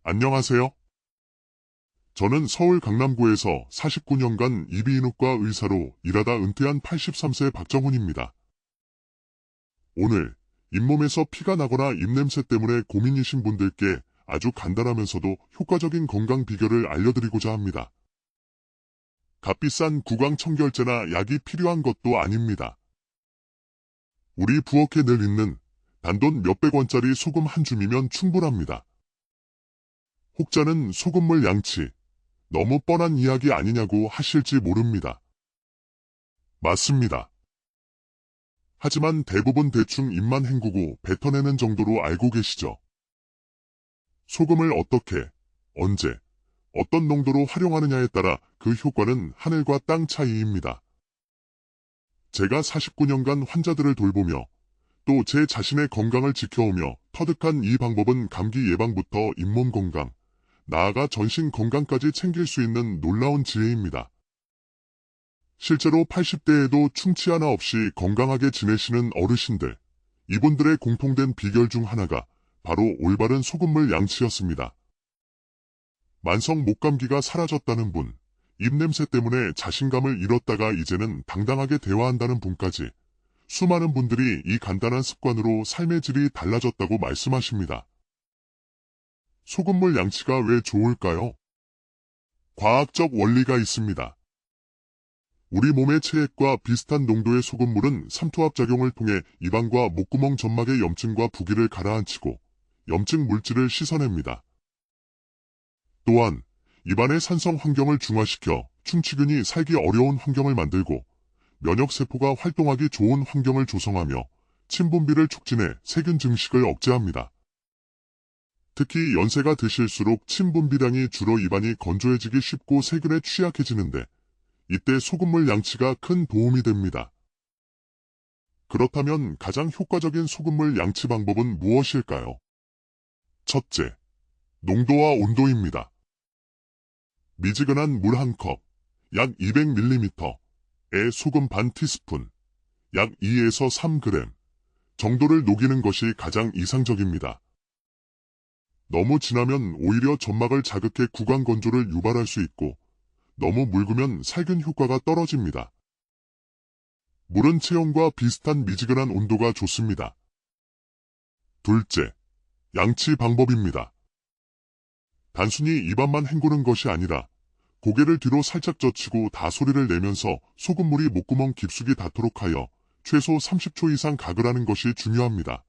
안녕하세요. 저는 서울 강남구에서 49년간 이비인후과 의사로 일하다 은퇴한 83세 박정훈입니다. 오늘 잇몸에서 피가 나거나 입냄새 때문에 고민이신 분들께 아주 간단하면서도 효과적인 건강 비결을 알려드리고자 합니다. 값비싼 구강청결제나 약이 필요한 것도 아닙니다. 우리 부엌에 늘 있는 단돈 몇백 원짜리 소금 한 줌이면 충분합니다. 혹자는 소금물 양치, 너무 뻔한 이야기 아니냐고 하실지 모릅니다. 맞습니다. 하지만 대부분 대충 입만 헹구고 뱉어내는 정도로 알고 계시죠? 소금을 어떻게, 언제, 어떤 농도로 활용하느냐에 따라 그 효과는 하늘과 땅 차이입니다. 제가 49년간 환자들을 돌보며 또 제 자신의 건강을 지켜오며 터득한 이 방법은 감기 예방부터 잇몸 건강, 나아가 전신 건강까지 챙길 수 있는 놀라운 지혜입니다. 실제로 80대에도 충치 하나 없이 건강하게 지내시는 어르신들, 이분들의 공통된 비결 중 하나가 바로 올바른 소금물 양치였습니다. 만성 목감기가 사라졌다는 분, 입냄새 때문에 자신감을 잃었다가 이제는 당당하게 대화한다는 분까지 수많은 분들이 이 간단한 습관으로 삶의 질이 달라졌다고 말씀하십니다. 소금물 양치가 왜 좋을까요? 과학적 원리가 있습니다. 우리 몸의 체액과 비슷한 농도의 소금물은 삼투압작용을 통해 입안과 목구멍 점막의 염증과 부기를 가라앉히고 염증 물질을 씻어냅니다. 또한 입안의 산성 환경을 중화시켜 충치균이 살기 어려운 환경을 만들고 면역세포가 활동하기 좋은 환경을 조성하며 침분비를 촉진해 세균 증식을 억제합니다. 특히 연세가 드실수록 침분비량이 줄어 입안이 건조해지기 쉽고 세균에 취약해지는데 이때 소금물 양치가 큰 도움이 됩니다. 그렇다면 가장 효과적인 소금물 양치 방법은 무엇일까요? 첫째, 농도와 온도입니다. 미지근한 물 한 컵, 약 200ml에 소금 반 티스푼, 약 2에서 3g 정도를 녹이는 것이 가장 이상적입니다. 너무 진하면 오히려 점막을 자극해 구강 건조를 유발할 수 있고 너무 묽으면 살균 효과가 떨어집니다. 물은 체온과 비슷한 미지근한 온도가 좋습니다. 둘째, 양치 방법입니다. 단순히 입안만 헹구는 것이 아니라 고개를 뒤로 살짝 젖히고 다소리를 내면서 소금물이 목구멍 깊숙이 닿도록 하여 최소 30초 이상 가글하는 것이 중요합니다.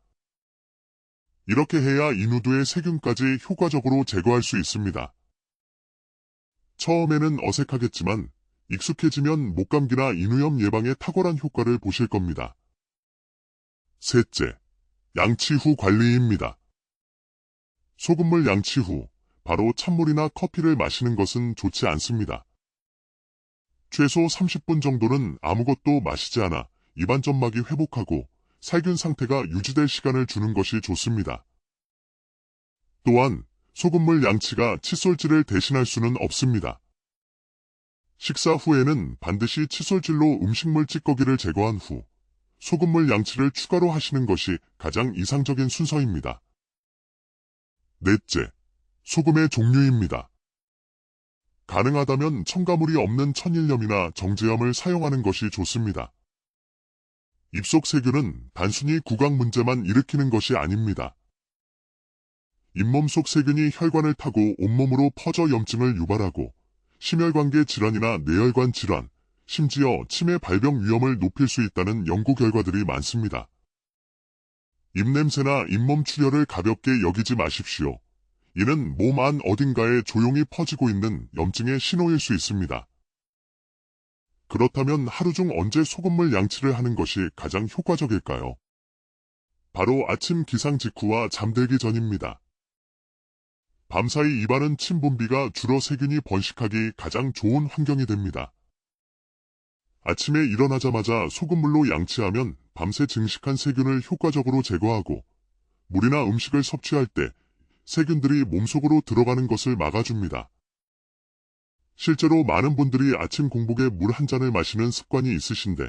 이렇게 해야 인후두의 세균까지 효과적으로 제거할 수 있습니다. 처음에는 어색하겠지만 익숙해지면 목감기나 인후염 예방에 탁월한 효과를 보실 겁니다. 셋째, 양치 후 관리입니다. 소금물 양치 후 바로 찬물이나 커피를 마시는 것은 좋지 않습니다. 최소 30분 정도는 아무것도 마시지 않아 입안 점막이 회복하고 살균 상태가 유지될 시간을 주는 것이 좋습니다. 또한 소금물 양치가 칫솔질을 대신할 수는 없습니다. 식사 후에는 반드시 칫솔질로 음식물 찌꺼기를 제거한 후 소금물 양치를 추가로 하시는 것이 가장 이상적인 순서입니다. 넷째, 소금의 종류입니다. 가능하다면 첨가물이 없는 천일염이나 정제염을 사용하는 것이 좋습니다. 입속 세균은 단순히 구강 문제만 일으키는 것이 아닙니다. 잇몸 속 세균이 혈관을 타고 온몸으로 퍼져 염증을 유발하고 심혈관계 질환이나 뇌혈관 질환, 심지어 치매 발병 위험을 높일 수 있다는 연구 결과들이 많습니다. 입냄새나 잇몸 출혈을 가볍게 여기지 마십시오. 이는 몸 안 어딘가에 조용히 퍼지고 있는 염증의 신호일 수 있습니다. 그렇다면 하루 중 언제 소금물 양치를 하는 것이 가장 효과적일까요? 바로 아침 기상 직후와 잠들기 전입니다. 밤사이 입안은 침분비가 줄어 세균이 번식하기 가장 좋은 환경이 됩니다. 아침에 일어나자마자 소금물로 양치하면 밤새 증식한 세균을 효과적으로 제거하고 물이나 음식을 섭취할 때 세균들이 몸속으로 들어가는 것을 막아줍니다. 실제로 많은 분들이 아침 공복에 물 한 잔을 마시는 습관이 있으신데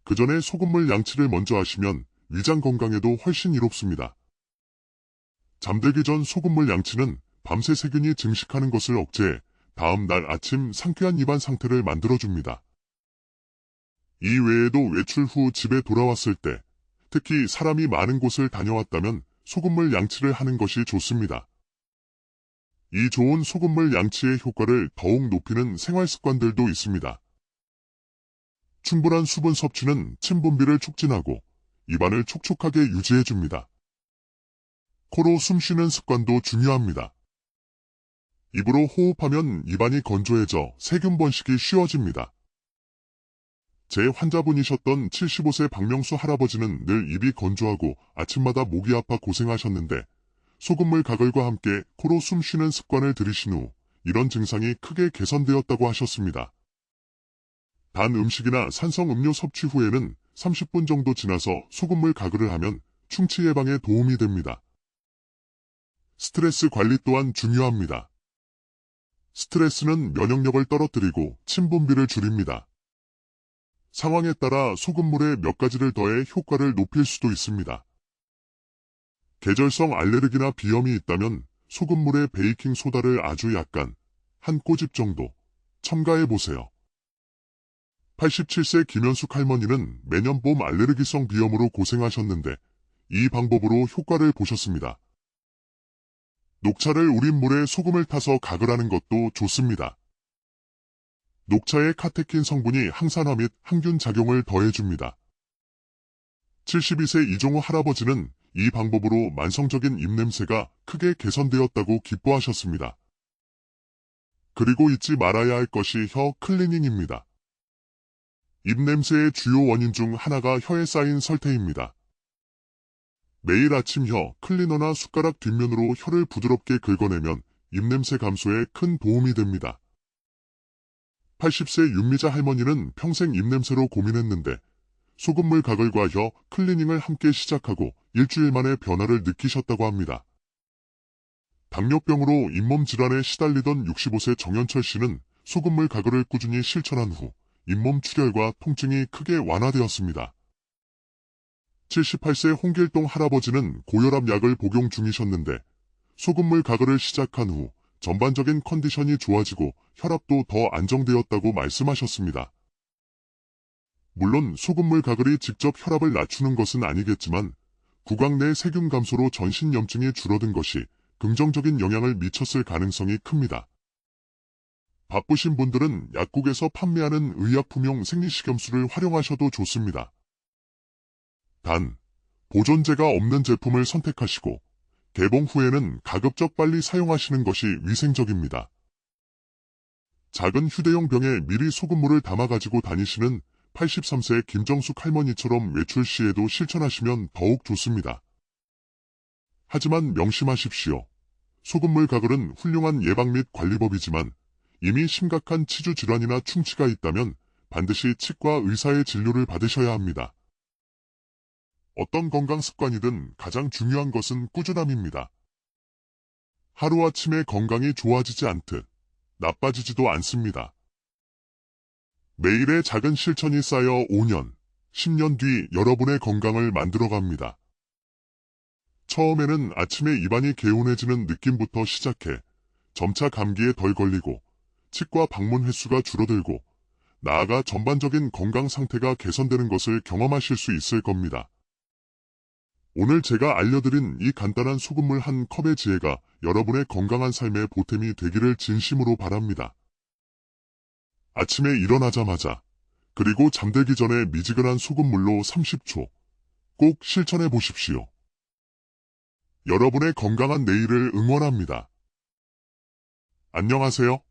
그 전에 소금물 양치를 먼저 하시면 위장 건강에도 훨씬 이롭습니다. 잠들기 전 소금물 양치는 밤새 세균이 증식하는 것을 억제해 다음 날 아침 상쾌한 입안 상태를 만들어줍니다. 이 외에도 외출 후 집에 돌아왔을 때, 특히 사람이 많은 곳을 다녀왔다면 소금물 양치를 하는 것이 좋습니다. 이 좋은 소금물 양치의 효과를 더욱 높이는 생활 습관들도 있습니다. 충분한 수분 섭취는 침 분비를 촉진하고 입안을 촉촉하게 유지해줍니다. 코로 숨 쉬는 습관도 중요합니다. 입으로 호흡하면 입안이 건조해져 세균 번식이 쉬워집니다. 제 환자분이셨던 75세 박명수 할아버지는 늘 입이 건조하고 아침마다 목이 아파 고생하셨는데 소금물 가글과 함께 코로 숨 쉬는 습관을 들이신 후 이런 증상이 크게 개선되었다고 하셨습니다. 단 음식이나 산성 음료 섭취 후에는 30분 정도 지나서 소금물 가글을 하면 충치 예방에 도움이 됩니다. 스트레스 관리 또한 중요합니다. 스트레스는 면역력을 떨어뜨리고 침 분비를 줄입니다. 상황에 따라 소금물에 몇 가지를 더해 효과를 높일 수도 있습니다. 계절성 알레르기나 비염이 있다면 소금물에 베이킹 소다를 아주 약간 한 꼬집 정도 첨가해 보세요. 87세 김현숙 할머니는 매년 봄 알레르기성 비염으로 고생하셨는데 이 방법으로 효과를 보셨습니다. 녹차를 우린 물에 소금을 타서 가글하는 것도 좋습니다. 녹차의 카테킨 성분이 항산화 및 항균 작용을 더해줍니다. 72세 이종우 할아버지는 이 방법으로 만성적인 입냄새가 크게 개선되었다고 기뻐하셨습니다. 그리고 잊지 말아야 할 것이 혀 클리닝입니다. 입냄새의 주요 원인 중 하나가 혀에 쌓인 설태입니다. 매일 아침 혀 클리너나 숟가락 뒷면으로 혀를 부드럽게 긁어내면 입냄새 감소에 큰 도움이 됩니다. 80세 윤미자 할머니는 평생 입냄새로 고민했는데 소금물 가글과 혀 클리닝을 함께 시작하고 일주일 만에 변화를 느끼셨다고 합니다. 당뇨병으로 잇몸 질환에 시달리던 65세 정현철 씨는 소금물 가글을 꾸준히 실천한 후 잇몸 출혈과 통증이 크게 완화되었습니다. 78세 홍길동 할아버지는 고혈압 약을 복용 중이셨는데 소금물 가글을 시작한 후 전반적인 컨디션이 좋아지고 혈압도 더 안정되었다고 말씀하셨습니다. 물론 소금물 가글이 직접 혈압을 낮추는 것은 아니겠지만 구강 내 세균 감소로 전신 염증이 줄어든 것이 긍정적인 영향을 미쳤을 가능성이 큽니다. 바쁘신 분들은 약국에서 판매하는 의약품용 생리식염수를 활용하셔도 좋습니다. 단, 보존제가 없는 제품을 선택하시고 개봉 후에는 가급적 빨리 사용하시는 것이 위생적입니다. 작은 휴대용 병에 미리 소금물을 담아 가지고 다니시는 83세 김정숙 할머니처럼 외출 시에도 실천하시면 더욱 좋습니다. 하지만 명심하십시오. 소금물 가글은 훌륭한 예방 및 관리법이지만 이미 심각한 치주 질환이나 충치가 있다면 반드시 치과 의사의 진료를 받으셔야 합니다. 어떤 건강 습관이든 가장 중요한 것은 꾸준함입니다. 하루아침에 건강이 좋아지지 않듯 나빠지지도 않습니다. 매일의 작은 실천이 쌓여 5년, 10년 뒤 여러분의 건강을 만들어갑니다. 처음에는 아침에 입안이 개운해지는 느낌부터 시작해 점차 감기에 덜 걸리고 치과 방문 횟수가 줄어들고 나아가 전반적인 건강 상태가 개선되는 것을 경험하실 수 있을 겁니다. 오늘 제가 알려드린 이 간단한 소금물 한 컵의 지혜가 여러분의 건강한 삶의 보탬이 되기를 진심으로 바랍니다. 아침에 일어나자마자 그리고 잠들기 전에 미지근한 소금물로 30초 꼭 실천해 보십시오. 여러분의 건강한 내일을 응원합니다. 안녕하세요.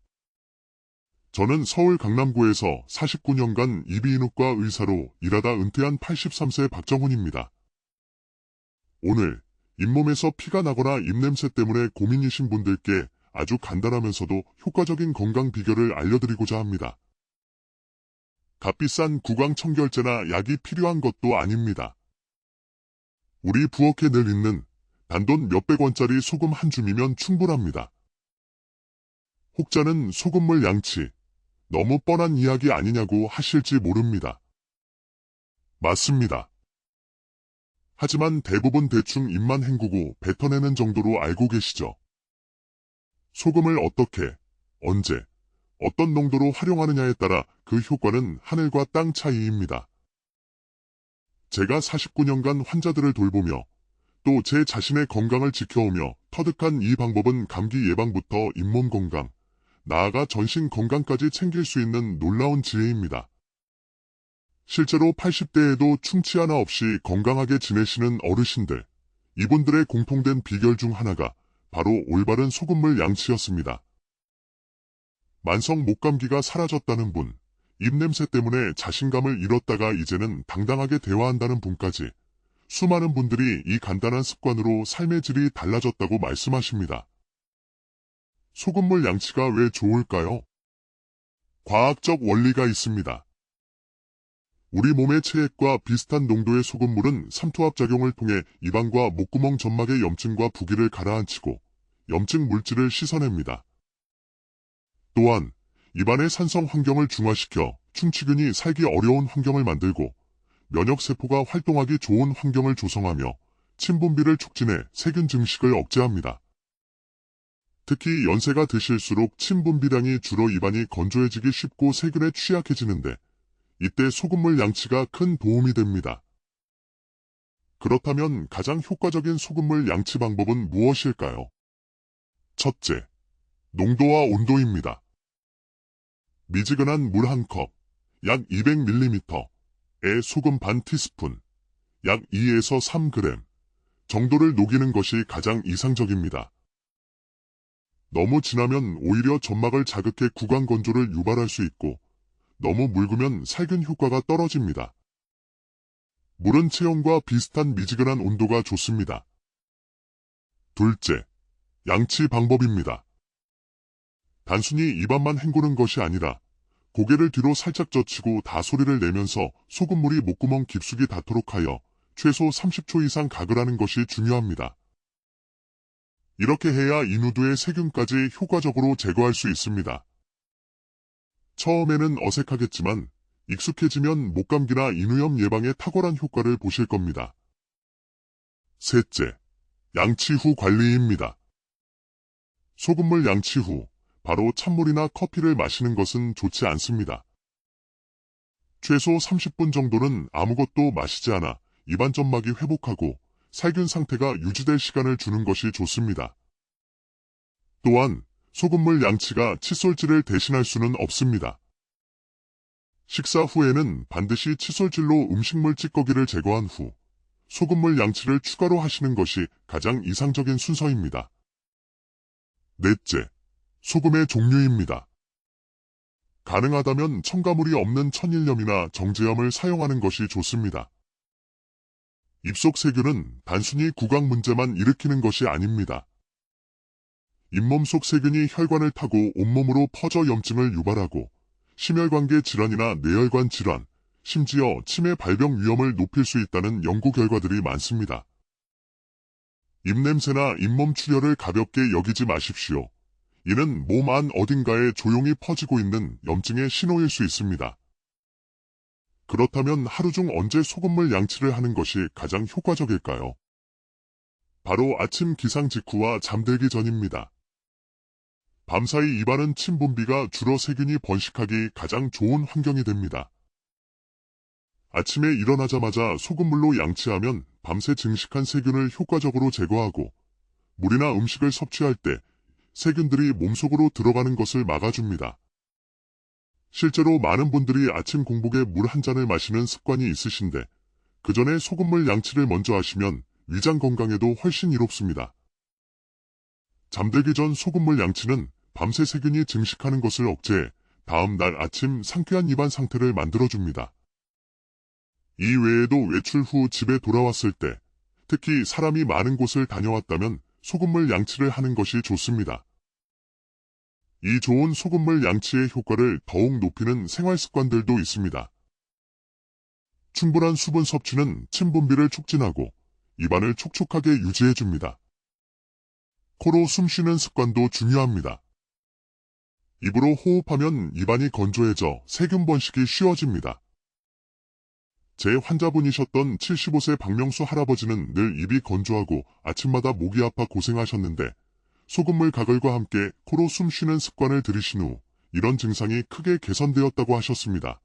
저는 서울 강남구에서 49년간 이비인후과 의사로 일하다 은퇴한 83세 박정훈입니다. 오늘 잇몸에서 피가 나거나 입냄새 때문에 고민이신 분들께 아주 간단하면서도 효과적인 건강 비결을 알려드리고자 합니다. 값비싼 구강 청결제나 약이 필요한 것도 아닙니다. 우리 부엌에 늘 있는 단돈 몇백 원짜리 소금 한 줌이면 충분합니다. 혹자는 소금물 양치, 너무 뻔한 이야기 아니냐고 하실지 모릅니다. 맞습니다. 하지만 대부분 대충 입만 헹구고 뱉어내는 정도로 알고 계시죠? 소금을 어떻게, 언제, 어떤 농도로 활용하느냐에 따라 그 효과는 하늘과 땅 차이입니다. 제가 49년간 환자들을 돌보며 또 제 자신의 건강을 지켜오며 터득한 이 방법은 감기 예방부터 잇몸 건강, 나아가 전신 건강까지 챙길 수 있는 놀라운 지혜입니다. 실제로 80대에도 충치 하나 없이 건강하게 지내시는 어르신들, 이분들의 공통된 비결 중 하나가 바로 올바른 소금물 양치였습니다. 만성 목감기가 사라졌다는 분, 입냄새 때문에 자신감을 잃었다가 이제는 당당하게 대화한다는 분까지 수많은 분들이 이 간단한 습관으로 삶의 질이 달라졌다고 말씀하십니다. 소금물 양치가 왜 좋을까요? 과학적 원리가 있습니다. 우리 몸의 체액과 비슷한 농도의 소금물은 삼투압작용을 통해 입안과 목구멍 점막의 염증과 부기를 가라앉히고 염증 물질을 씻어냅니다. 또한 입안의 산성 환경을 중화시켜 충치균이 살기 어려운 환경을 만들고 면역세포가 활동하기 좋은 환경을 조성하며 침분비를 촉진해 세균 증식을 억제합니다. 특히 연세가 드실수록 침분비량이 줄어 입안이 건조해지기 쉽고 세균에 취약해지는데 이때 소금물 양치가 큰 도움이 됩니다. 그렇다면 가장 효과적인 소금물 양치 방법은 무엇일까요? 첫째, 농도와 온도입니다. 미지근한 물 한 컵, 약 200ml에 소금 반 티스푼, 약 2에서 3g 정도를 녹이는 것이 가장 이상적입니다. 너무 진하면 오히려 점막을 자극해 구강 건조를 유발할 수 있고 너무 묽으면 살균 효과가 떨어집니다. 물은 체온과 비슷한 미지근한 온도가 좋습니다. 둘째, 양치 방법입니다. 단순히 입안만 헹구는 것이 아니라 고개를 뒤로 살짝 젖히고 다소리를 내면서 소금물이 목구멍 깊숙이 닿도록 하여 최소 30초 이상 가글하는 것이 중요합니다. 이렇게 해야 인후두의 세균까지 효과적으로 제거할 수 있습니다. 처음에는 어색하겠지만 익숙해지면 목감기나 인후염 예방에 탁월한 효과를 보실 겁니다. 셋째, 양치 후 관리입니다. 소금물 양치 후 바로 찬물이나 커피를 마시는 것은 좋지 않습니다. 최소 30분 정도는 아무것도 마시지 않아 입안 점막이 회복하고 살균 상태가 유지될 시간을 주는 것이 좋습니다. 또한 소금물 양치가 칫솔질을 대신할 수는 없습니다. 식사 후에는 반드시 칫솔질로 음식물 찌꺼기를 제거한 후 소금물 양치를 추가로 하시는 것이 가장 이상적인 순서입니다. 넷째, 소금의 종류입니다. 가능하다면 첨가물이 없는 천일염이나 정제염을 사용하는 것이 좋습니다. 입속 세균은 단순히 구강 문제만 일으키는 것이 아닙니다. 잇몸 속 세균이 혈관을 타고 온몸으로 퍼져 염증을 유발하고 심혈관계 질환이나 뇌혈관 질환, 심지어 치매 발병 위험을 높일 수 있다는 연구 결과들이 많습니다. 입냄새나 잇몸 출혈을 가볍게 여기지 마십시오. 이는 몸 안 어딘가에 조용히 퍼지고 있는 염증의 신호일 수 있습니다. 그렇다면 하루 중 언제 소금물 양치를 하는 것이 가장 효과적일까요? 바로 아침 기상 직후와 잠들기 전입니다. 밤사이 입안은 침분비가 줄어 세균이 번식하기 가장 좋은 환경이 됩니다. 아침에 일어나자마자 소금물로 양치하면 밤새 증식한 세균을 효과적으로 제거하고 물이나 음식을 섭취할 때 세균들이 몸속으로 들어가는 것을 막아줍니다. 실제로 많은 분들이 아침 공복에 물 한 잔을 마시는 습관이 있으신데 그 전에 소금물 양치를 먼저 하시면 위장 건강에도 훨씬 이롭습니다. 잠들기 전 소금물 양치는 밤새 세균이 증식하는 것을 억제해 다음 날 아침 상쾌한 입안 상태를 만들어줍니다. 이 외에도 외출 후 집에 돌아왔을 때, 특히 사람이 많은 곳을 다녀왔다면 소금물 양치를 하는 것이 좋습니다. 이 좋은 소금물 양치의 효과를 더욱 높이는 생활 습관들도 있습니다. 충분한 수분 섭취는 침분비를 촉진하고 입안을 촉촉하게 유지해줍니다. 코로 숨 쉬는 습관도 중요합니다. 입으로 호흡하면 입안이 건조해져 세균 번식이 쉬워집니다. 제 환자분이셨던 75세 박명수 할아버지는 늘 입이 건조하고 아침마다 목이 아파 고생하셨는데 소금물 가글과 함께 코로 숨 쉬는 습관을 들이신 후 이런 증상이 크게 개선되었다고 하셨습니다.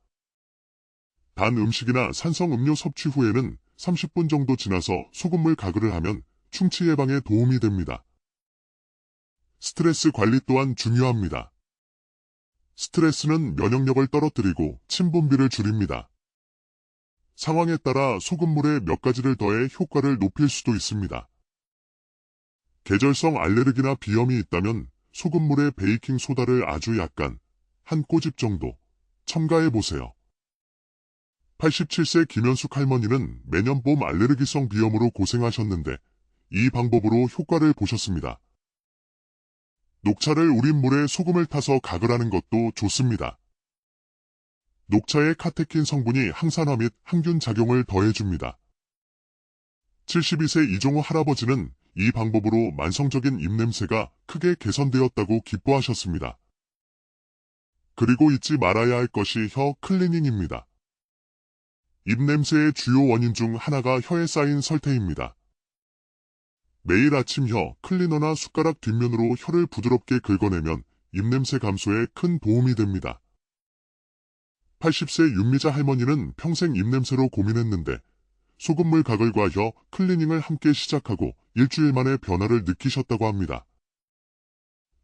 단 음식이나 산성 음료 섭취 후에는 30분 정도 지나서 소금물 가글을 하면 충치 예방에 도움이 됩니다. 스트레스 관리 또한 중요합니다. 스트레스는 면역력을 떨어뜨리고 침 분비를 줄입니다. 상황에 따라 소금물에 몇 가지를 더해 효과를 높일 수도 있습니다. 계절성 알레르기나 비염이 있다면 소금물에 베이킹 소다를 아주 약간 한 꼬집 정도 첨가해 보세요. 87세 김현숙 할머니는 매년 봄 알레르기성 비염으로 고생하셨는데 이 방법으로 효과를 보셨습니다. 녹차를 우린 물에 소금을 타서 가글하는 것도 좋습니다. 녹차의 카테킨 성분이 항산화 및 항균 작용을 더해줍니다. 72세 이종우 할아버지는 이 방법으로 만성적인 입냄새가 크게 개선되었다고 기뻐하셨습니다. 그리고 잊지 말아야 할 것이 혀 클리닝입니다. 입냄새의 주요 원인 중 하나가 혀에 쌓인 설태입니다. 매일 아침 혀 클리너나 숟가락 뒷면으로 혀를 부드럽게 긁어내면 입냄새 감소에 큰 도움이 됩니다. 80세 윤미자 할머니는 평생 입냄새로 고민했는데 소금물 가글과 혀 클리닝을 함께 시작하고 일주일 만에 변화를 느끼셨다고 합니다.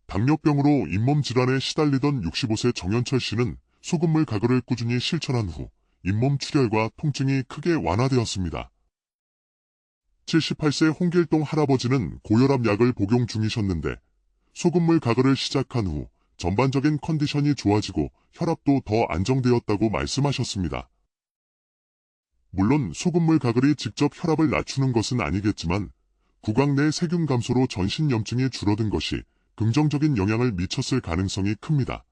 당뇨병으로 잇몸 질환에 시달리던 65세 정현철 씨는 소금물 가글을 꾸준히 실천한 후 잇몸 출혈과 통증이 크게 완화되었습니다. 78세 홍길동 할아버지는 고혈압 약을 복용 중이셨는데 소금물 가글을 시작한 후 전반적인 컨디션이 좋아지고 혈압도 더 안정되었다고 말씀하셨습니다. 물론 소금물 가글이 직접 혈압을 낮추는 것은 아니겠지만 구강 내 세균 감소로 전신 염증이 줄어든 것이 긍정적인 영향을 미쳤을 가능성이 큽니다.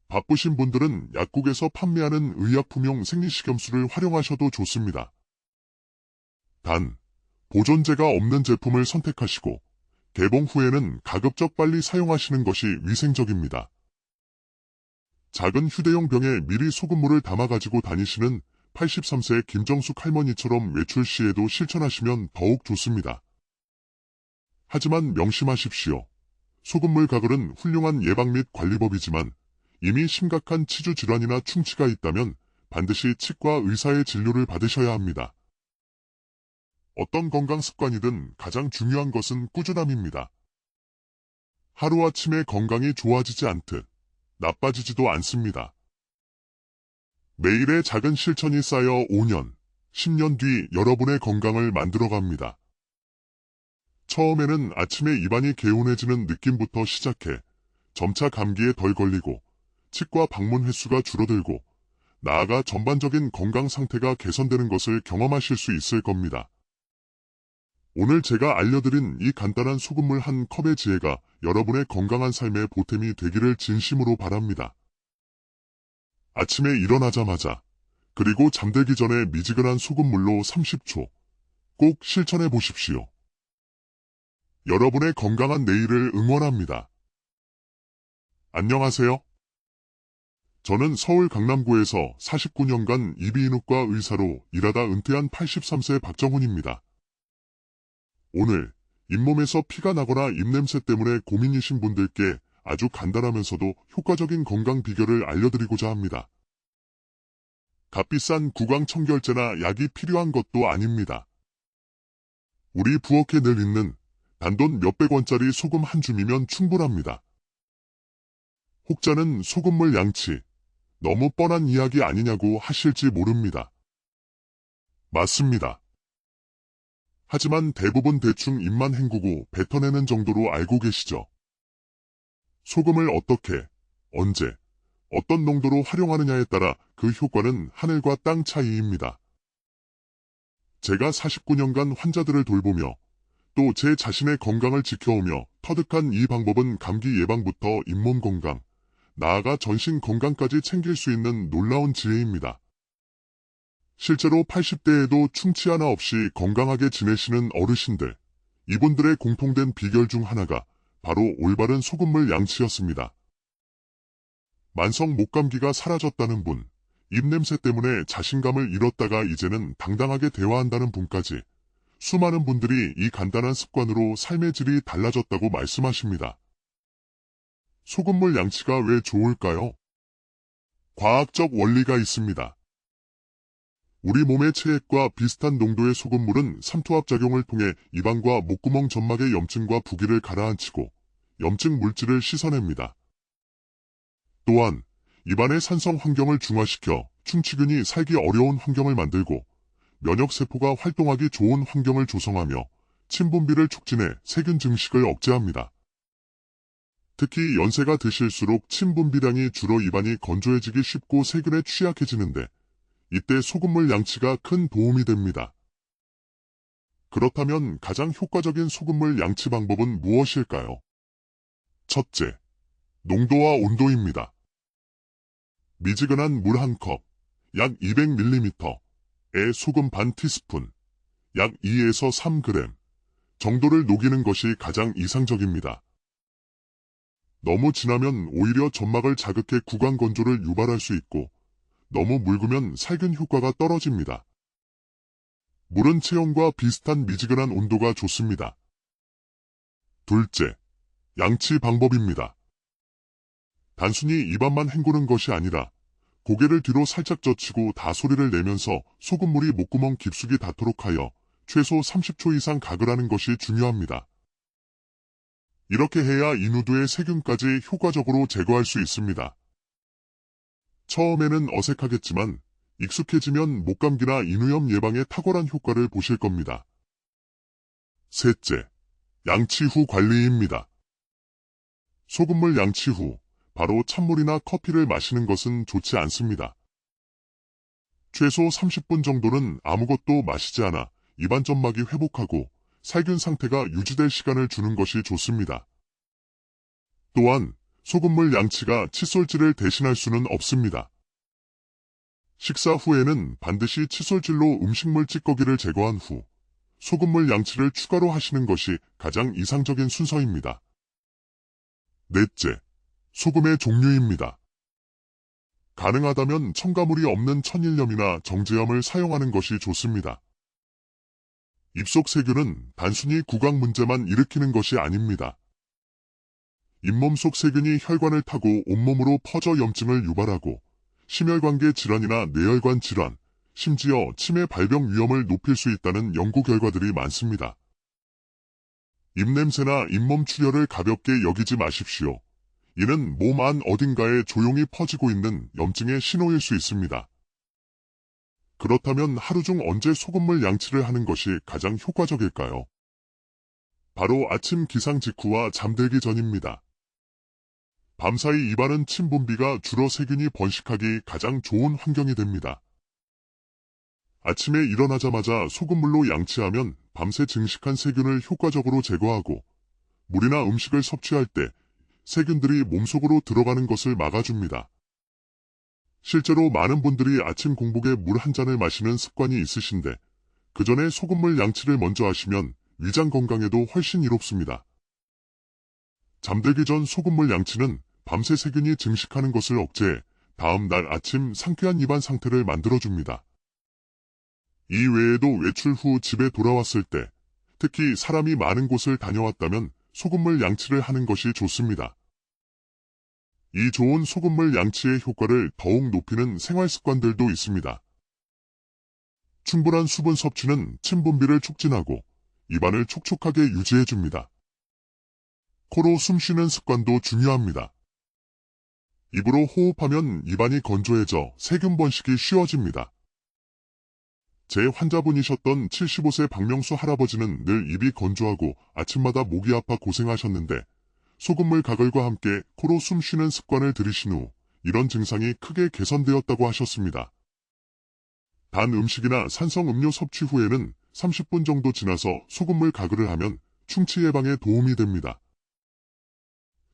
바쁘신 분들은 약국에서 판매하는 의약품용 생리식염수를 활용하셔도 좋습니다. 단, 보존제가 없는 제품을 선택하시고 개봉 후에는 가급적 빨리 사용하시는 것이 위생적입니다. 작은 휴대용 병에 미리 소금물을 담아 가지고 다니시는 83세 김정숙 할머니처럼 외출 시에도 실천하시면 더욱 좋습니다. 하지만 명심하십시오. 소금물 가글은 훌륭한 예방 및 관리법이지만 이미 심각한 치주 질환이나 충치가 있다면 반드시 치과 의사의 진료를 받으셔야 합니다. 어떤 건강 습관이든 가장 중요한 것은 꾸준함입니다. 하루아침에 건강이 좋아지지 않듯 나빠지지도 않습니다. 매일의 작은 실천이 쌓여 5년, 10년 뒤 여러분의 건강을 만들어갑니다. 처음에는 아침에 입안이 개운해지는 느낌부터 시작해 점차 감기에 덜 걸리고 치과 방문 횟수가 줄어들고 나아가 전반적인 건강 상태가 개선되는 것을 경험하실 수 있을 겁니다. 오늘 제가 알려드린 이 간단한 소금물 한 컵의 지혜가 여러분의 건강한 삶의 보탬이 되기를 진심으로 바랍니다. 아침에 일어나자마자 그리고 잠들기 전에 미지근한 소금물로 30초 꼭 실천해 보십시오. 여러분의 건강한 내일을 응원합니다. 안녕하세요. 저는 서울 강남구에서 49년간 이비인후과 의사로 일하다 은퇴한 83세 박정훈입니다. 오늘 잇몸에서 피가 나거나 입냄새 때문에 고민이신 분들께 아주 간단하면서도 효과적인 건강 비결을 알려드리고자 합니다. 값비싼 구강 청결제나 약이 필요한 것도 아닙니다. 우리 부엌에 늘 있는 단돈 몇백 원짜리 소금 한 줌이면 충분합니다. 혹자는 소금물 양치, 너무 뻔한 이야기 아니냐고 하실지 모릅니다. 맞습니다. 하지만 대부분 대충 입만 헹구고 뱉어내는 정도로 알고 계시죠? 소금을 어떻게, 언제, 어떤 농도로 활용하느냐에 따라 그 효과는 하늘과 땅 차이입니다. 제가 49년간 환자들을 돌보며 또 제 자신의 건강을 지켜오며 터득한 이 방법은 감기 예방부터 잇몸 건강, 나아가 전신 건강까지 챙길 수 있는 놀라운 지혜입니다. 실제로 80대에도 충치 하나 없이 건강하게 지내시는 어르신들, 이분들의 공통된 비결 중 하나가 바로 올바른 소금물 양치였습니다. 만성 목감기가 사라졌다는 분, 입냄새 때문에 자신감을 잃었다가 이제는 당당하게 대화한다는 분까지 수많은 분들이 이 간단한 습관으로 삶의 질이 달라졌다고 말씀하십니다. 소금물 양치가 왜 좋을까요? 과학적 원리가 있습니다. 우리 몸의 체액과 비슷한 농도의 소금물은 삼투압작용을 통해 입안과 목구멍 점막의 염증과 부기를 가라앉히고 염증 물질을 씻어냅니다. 또한 입안의 산성 환경을 중화시켜 충치균이 살기 어려운 환경을 만들고 면역세포가 활동하기 좋은 환경을 조성하며 침분비를 촉진해 세균 증식을 억제합니다. 특히 연세가 드실수록 침분비량이 줄어 입안이 건조해지기 쉽고 세균에 취약해지는데 이때 소금물 양치가 큰 도움이 됩니다. 그렇다면 가장 효과적인 소금물 양치 방법은 무엇일까요? 첫째, 농도와 온도입니다. 미지근한 물 한 컵, 약 200ml에 소금 반 티스푼, 약 2에서 3g 정도를 녹이는 것이 가장 이상적입니다. 너무 진하면 오히려 점막을 자극해 구강 건조를 유발할 수 있고 너무 묽으면 살균 효과가 떨어집니다. 물은 체온과 비슷한 미지근한 온도가 좋습니다. 둘째, 양치 방법입니다. 단순히 입안만 헹구는 것이 아니라 고개를 뒤로 살짝 젖히고 다소리를 내면서 소금물이 목구멍 깊숙이 닿도록 하여 최소 30초 이상 가글 하는 것이 중요합니다. 이렇게 해야 인후두의 세균까지 효과적으로 제거할 수 있습니다. 처음에는 어색하겠지만 익숙해지면 목감기나 인후염 예방에 탁월한 효과를 보실 겁니다. 셋째, 양치 후 관리입니다. 소금물 양치 후 바로 찬물이나 커피를 마시는 것은 좋지 않습니다. 최소 30분 정도는 아무것도 마시지 않아 입안 점막이 회복하고 살균 상태가 유지될 시간을 주는 것이 좋습니다. 또한 소금물 양치가 칫솔질을 대신할 수는 없습니다. 식사 후에는 반드시 칫솔질로 음식물 찌꺼기를 제거한 후 소금물 양치를 추가로 하시는 것이 가장 이상적인 순서입니다. 넷째, 소금의 종류입니다. 가능하다면 첨가물이 없는 천일염이나 정제염을 사용하는 것이 좋습니다. 입속 세균은 단순히 구강 문제만 일으키는 것이 아닙니다. 잇몸 속 세균이 혈관을 타고 온몸으로 퍼져 염증을 유발하고 심혈관계 질환이나 뇌혈관 질환, 심지어 치매 발병 위험을 높일 수 있다는 연구 결과들이 많습니다. 입냄새나 잇몸 출혈을 가볍게 여기지 마십시오. 이는 몸 안 어딘가에 조용히 퍼지고 있는 염증의 신호일 수 있습니다. 그렇다면 하루 중 언제 소금물 양치를 하는 것이 가장 효과적일까요? 바로 아침 기상 직후와 잠들기 전입니다. 밤사이 입안은 침분비가 줄어 세균이 번식하기 가장 좋은 환경이 됩니다. 아침에 일어나자마자 소금물로 양치하면 밤새 증식한 세균을 효과적으로 제거하고 물이나 음식을 섭취할 때 세균들이 몸속으로 들어가는 것을 막아줍니다. 실제로 많은 분들이 아침 공복에 물 한 잔을 마시는 습관이 있으신데 그 전에 소금물 양치를 먼저 하시면 위장 건강에도 훨씬 이롭습니다. 잠들기 전 소금물 양치는 밤새 세균이 증식하는 것을 억제해 다음 날 아침 상쾌한 입안 상태를 만들어줍니다. 이 외에도 외출 후 집에 돌아왔을 때, 특히 사람이 많은 곳을 다녀왔다면 소금물 양치를 하는 것이 좋습니다. 이 좋은 소금물 양치의 효과를 더욱 높이는 생활 습관들도 있습니다. 충분한 수분 섭취는 침분비를 촉진하고 입안을 촉촉하게 유지해줍니다. 코로 숨 쉬는 습관도 중요합니다. 입으로 호흡하면 입안이 건조해져 세균 번식이 쉬워집니다. 제 환자분이셨던 75세 박명수 할아버지는 늘 입이 건조하고 아침마다 목이 아파 고생하셨는데 소금물 가글과 함께 코로 숨 쉬는 습관을 들이신 후 이런 증상이 크게 개선되었다고 하셨습니다. 단 음식이나 산성 음료 섭취 후에는 30분 정도 지나서 소금물 가글을 하면 충치 예방에 도움이 됩니다.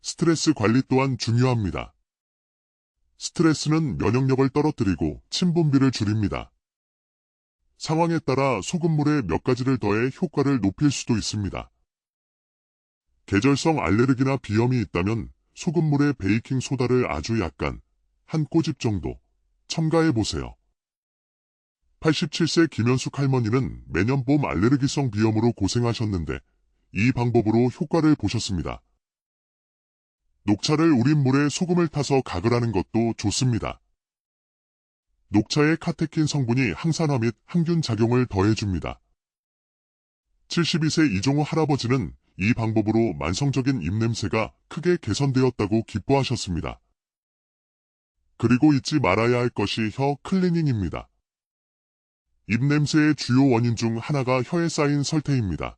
스트레스 관리 또한 중요합니다. 스트레스는 면역력을 떨어뜨리고 침분비를 줄입니다. 상황에 따라 소금물에 몇 가지를 더해 효과를 높일 수도 있습니다. 계절성 알레르기나 비염이 있다면 소금물에 베이킹 소다를 아주 약간 한 꼬집 정도 첨가해 보세요. 87세 김현숙 할머니는 매년 봄 알레르기성 비염으로 고생하셨는데 이 방법으로 효과를 보셨습니다. 녹차를 우린 물에 소금을 타서 각을 하는 것도 좋습니다. 녹차의 카테킨 성분이 항산화 및 항균 작용을 더해줍니다. 72세 이종우 할아버지는 이 방법으로 만성적인 입냄새가 크게 개선되었다고 기뻐하셨습니다. 그리고 잊지 말아야 할 것이 혀 클리닝입니다. 입냄새의 주요 원인 중 하나가 혀에 쌓인 설태입니다.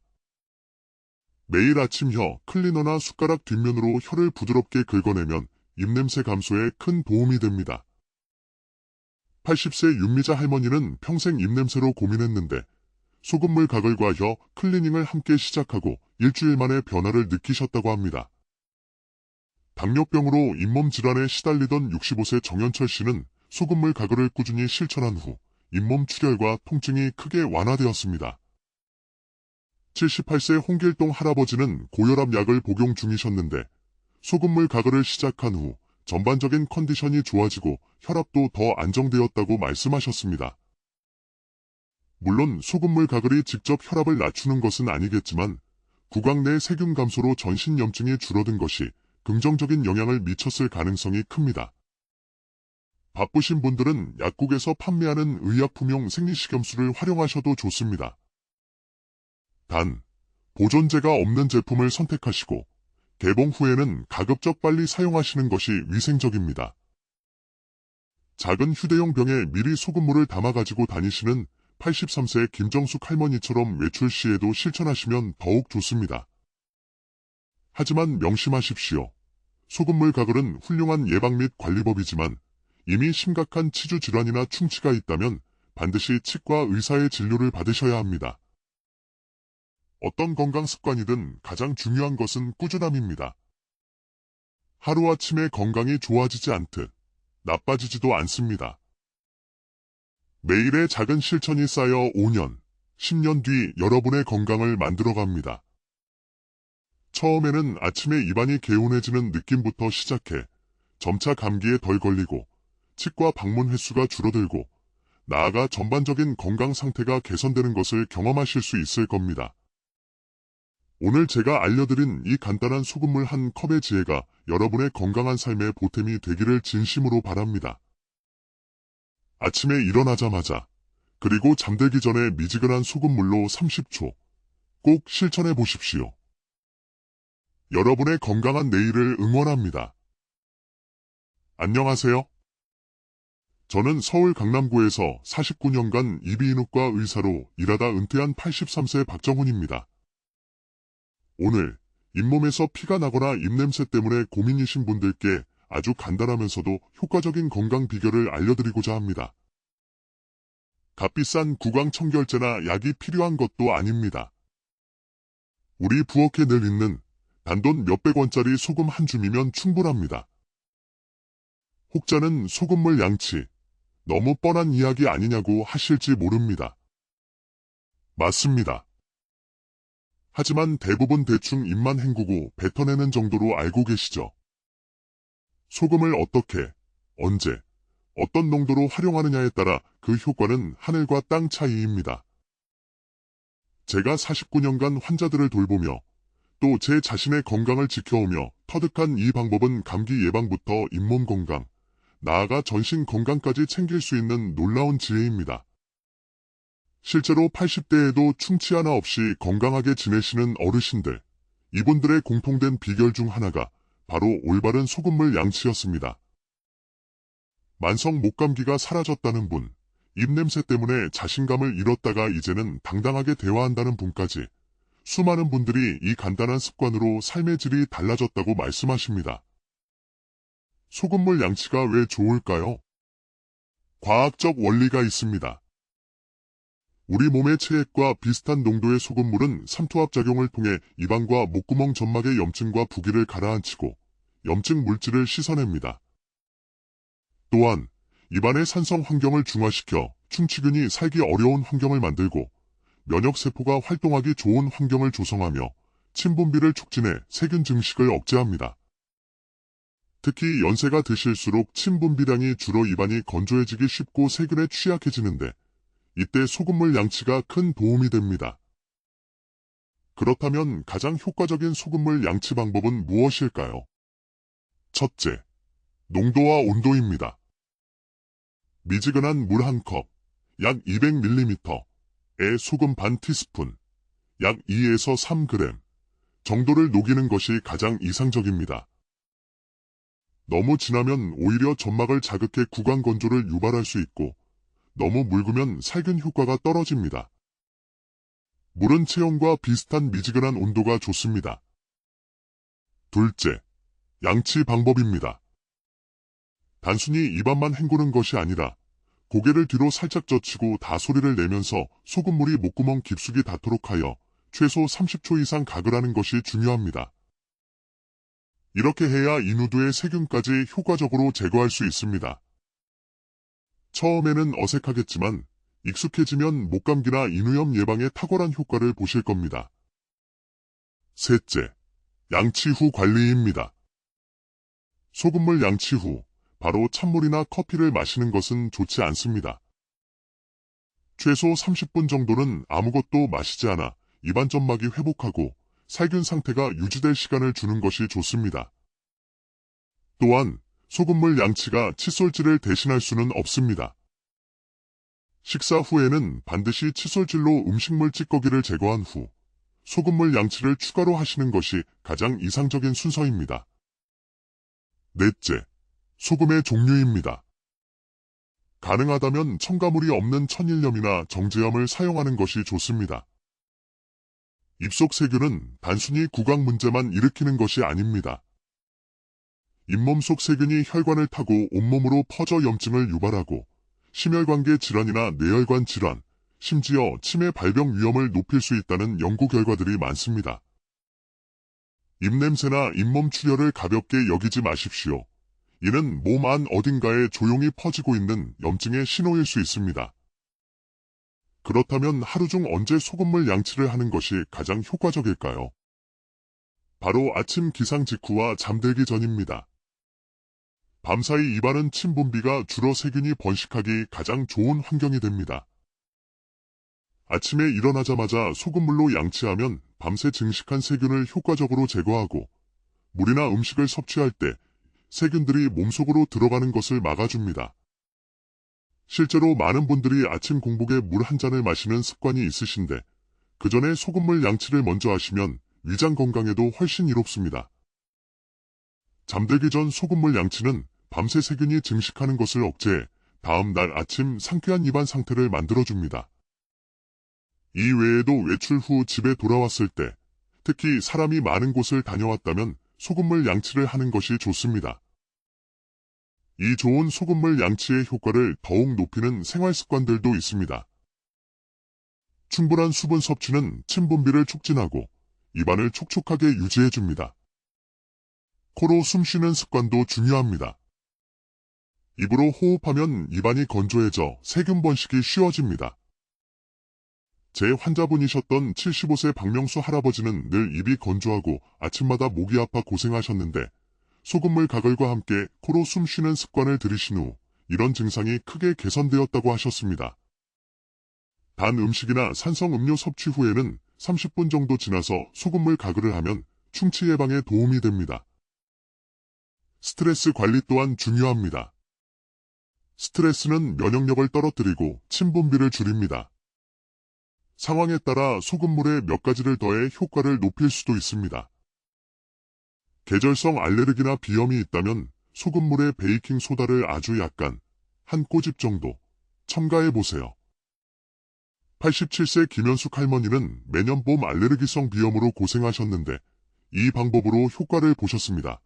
매일 아침 혀 클리너나 숟가락 뒷면으로 혀를 부드럽게 긁어내면 입냄새 감소에 큰 도움이 됩니다. 80세 윤미자 할머니는 평생 입냄새로 고민했는데 소금물 가글과 혀 클리닝을 함께 시작하고 일주일 만에 변화를 느끼셨다고 합니다. 당뇨병으로 잇몸 질환에 시달리던 65세 정현철 씨는 소금물 가글을 꾸준히 실천한 후 잇몸 출혈과 통증이 크게 완화되었습니다. 78세 홍길동 할아버지는 고혈압 약을 복용 중이셨는데 소금물 가글을 시작한 후 전반적인 컨디션이 좋아지고 혈압도 더 안정되었다고 말씀하셨습니다. 물론 소금물 가글이 직접 혈압을 낮추는 것은 아니겠지만 구강 내 세균 감소로 전신 염증이 줄어든 것이 긍정적인 영향을 미쳤을 가능성이 큽니다. 바쁘신 분들은 약국에서 판매하는 의약품용 생리식염수를 활용하셔도 좋습니다. 단, 보존제가 없는 제품을 선택하시고 개봉 후에는 가급적 빨리 사용하시는 것이 위생적입니다. 작은 휴대용 병에 미리 소금물을 담아 가지고 다니시는 83세 김정숙 할머니처럼 외출 시에도 실천하시면 더욱 좋습니다. 하지만 명심하십시오. 소금물 가글은 훌륭한 예방 및 관리법이지만 이미 심각한 치주 질환이나 충치가 있다면 반드시 치과 의사의 진료를 받으셔야 합니다. 어떤 건강 습관이든 가장 중요한 것은 꾸준함입니다. 하루아침에 건강이 좋아지지 않듯 나빠지지도 않습니다. 매일의 작은 실천이 쌓여 5년, 10년 뒤 여러분의 건강을 만들어갑니다. 처음에는 아침에 입안이 개운해지는 느낌부터 시작해 점차 감기에 덜 걸리고 치과 방문 횟수가 줄어들고 나아가 전반적인 건강 상태가 개선되는 것을 경험하실 수 있을 겁니다. 오늘 제가 알려드린 이 간단한 소금물 한 컵의 지혜가 여러분의 건강한 삶의 보탬이 되기를 진심으로 바랍니다. 아침에 일어나자마자 그리고 잠들기 전에 미지근한 소금물로 30초 꼭 실천해 보십시오. 여러분의 건강한 내일을 응원합니다. 안녕하세요. 저는 서울 강남구에서 49년간 이비인후과 의사로 일하다 은퇴한 83세 박정훈입니다. 오늘 잇몸에서 피가 나거나 입냄새 때문에 고민이신 분들께 아주 간단하면서도 효과적인 건강 비결을 알려드리고자 합니다. 값비싼 구강 청결제나 약이 필요한 것도 아닙니다. 우리 부엌에 늘 있는 단돈 몇백 원짜리 소금 한 줌이면 충분합니다. 혹자는 소금물 양치, 너무 뻔한 이야기 아니냐고 하실지 모릅니다. 맞습니다. 하지만 대부분 대충 입만 헹구고 뱉어내는 정도로 알고 계시죠? 소금을 어떻게, 언제, 어떤 농도로 활용하느냐에 따라 그 효과는 하늘과 땅 차이입니다. 제가 49년간 환자들을 돌보며 또 제 자신의 건강을 지켜오며 터득한 이 방법은 감기 예방부터 잇몸 건강, 나아가 전신 건강까지 챙길 수 있는 놀라운 지혜입니다. 실제로 80대에도 충치 하나 없이 건강하게 지내시는 어르신들, 이분들의 공통된 비결 중 하나가 바로 올바른 소금물 양치였습니다. 만성 목감기가 사라졌다는 분, 입냄새 때문에 자신감을 잃었다가 이제는 당당하게 대화한다는 분까지 수많은 분들이 이 간단한 습관으로 삶의 질이 달라졌다고 말씀하십니다. 소금물 양치가 왜 좋을까요? 과학적 원리가 있습니다. 우리 몸의 체액과 비슷한 농도의 소금물은 삼투압작용을 통해 입안과 목구멍 점막의 염증과 부기를 가라앉히고 염증 물질을 씻어냅니다. 또한 입안의 산성 환경을 중화시켜 충치균이 살기 어려운 환경을 만들고 면역세포가 활동하기 좋은 환경을 조성하며 침분비를 촉진해 세균 증식을 억제합니다. 특히 연세가 드실수록 침분비량이 줄어 입안이 건조해지기 쉽고 세균에 취약해지는데 이때 소금물 양치가 큰 도움이 됩니다. 그렇다면 가장 효과적인 소금물 양치 방법은 무엇일까요? 첫째, 농도와 온도입니다. 미지근한 물 한 컵, 약 200ml에 소금 반 티스푼, 약 2에서 3g 정도를 녹이는 것이 가장 이상적입니다. 너무 진하면 오히려 점막을 자극해 구강 건조를 유발할 수 있고 너무 묽으면 살균 효과가 떨어집니다. 물은 체온과 비슷한 미지근한 온도가 좋습니다. 둘째, 양치 방법입니다. 단순히 입안만 헹구는 것이 아니라 고개를 뒤로 살짝 젖히고 다소리를 내면서 소금물이 목구멍 깊숙이 닿도록 하여 최소 30초 이상 가글하는 것이 중요합니다. 이렇게 해야 인후두의 세균까지 효과적으로 제거할 수 있습니다. 처음에는 어색하겠지만 익숙해지면 목감기나 인후염 예방에 탁월한 효과를 보실 겁니다. 셋째, 양치 후 관리입니다. 소금물 양치 후 바로 찬물이나 커피를 마시는 것은 좋지 않습니다. 최소 30분 정도는 아무것도 마시지 않아 입안 점막이 회복하고 살균 상태가 유지될 시간을 주는 것이 좋습니다. 또한 소금물 양치가 칫솔질을 대신할 수는 없습니다. 식사 후에는 반드시 칫솔질로 음식물 찌꺼기를 제거한 후 소금물 양치를 추가로 하시는 것이 가장 이상적인 순서입니다. 넷째, 소금의 종류입니다. 가능하다면 첨가물이 없는 천일염이나 정제염을 사용하는 것이 좋습니다. 입속 세균은 단순히 구강 문제만 일으키는 것이 아닙니다. 잇몸 속 세균이 혈관을 타고 온몸으로 퍼져 염증을 유발하고 심혈관계 질환이나 뇌혈관 질환, 심지어 치매 발병 위험을 높일 수 있다는 연구 결과들이 많습니다. 입냄새나 잇몸 출혈을 가볍게 여기지 마십시오. 이는 몸 안 어딘가에 조용히 퍼지고 있는 염증의 신호일 수 있습니다. 그렇다면 하루 중 언제 소금물 양치를 하는 것이 가장 효과적일까요? 바로 아침 기상 직후와 잠들기 전입니다. 밤사이 입안은 침 분비가 줄어 세균이 번식하기 가장 좋은 환경이 됩니다. 아침에 일어나자마자 소금물로 양치하면 밤새 증식한 세균을 효과적으로 제거하고 물이나 음식을 섭취할 때 세균들이 몸속으로 들어가는 것을 막아줍니다. 실제로 많은 분들이 아침 공복에 물 한 잔을 마시는 습관이 있으신데 그 전에 소금물 양치를 먼저 하시면 위장 건강에도 훨씬 이롭습니다. 잠들기 전 소금물 양치는 밤새 세균이 증식하는 것을 억제해 다음 날 아침 상쾌한 입안 상태를 만들어줍니다. 이 외에도 외출 후 집에 돌아왔을 때 특히 사람이 많은 곳을 다녀왔다면 소금물 양치를 하는 것이 좋습니다. 이 좋은 소금물 양치의 효과를 더욱 높이는 생활 습관들도 있습니다. 충분한 수분 섭취는 침 분비를 촉진하고 입안을 촉촉하게 유지해줍니다. 코로 숨 쉬는 습관도 중요합니다. 입으로 호흡하면 입안이 건조해져 세균 번식이 쉬워집니다. 제 환자분이셨던 75세 박명수 할아버지는 늘 입이 건조하고 아침마다 목이 아파 고생하셨는데 소금물 가글과 함께 코로 숨 쉬는 습관을 들이신 후 이런 증상이 크게 개선되었다고 하셨습니다. 단 음식이나 산성 음료 섭취 후에는 30분 정도 지나서 소금물 가글을 하면 충치 예방에 도움이 됩니다. 스트레스 관리 또한 중요합니다. 스트레스는 면역력을 떨어뜨리고 침 분비를 줄입니다. 상황에 따라 소금물에 몇 가지를 더해 효과를 높일 수도 있습니다. 계절성 알레르기나 비염이 있다면 소금물에 베이킹 소다를 아주 약간 한 꼬집 정도 첨가해보세요. 87세 김현숙 할머니는 매년 봄 알레르기성 비염으로 고생하셨는데 이 방법으로 효과를 보셨습니다.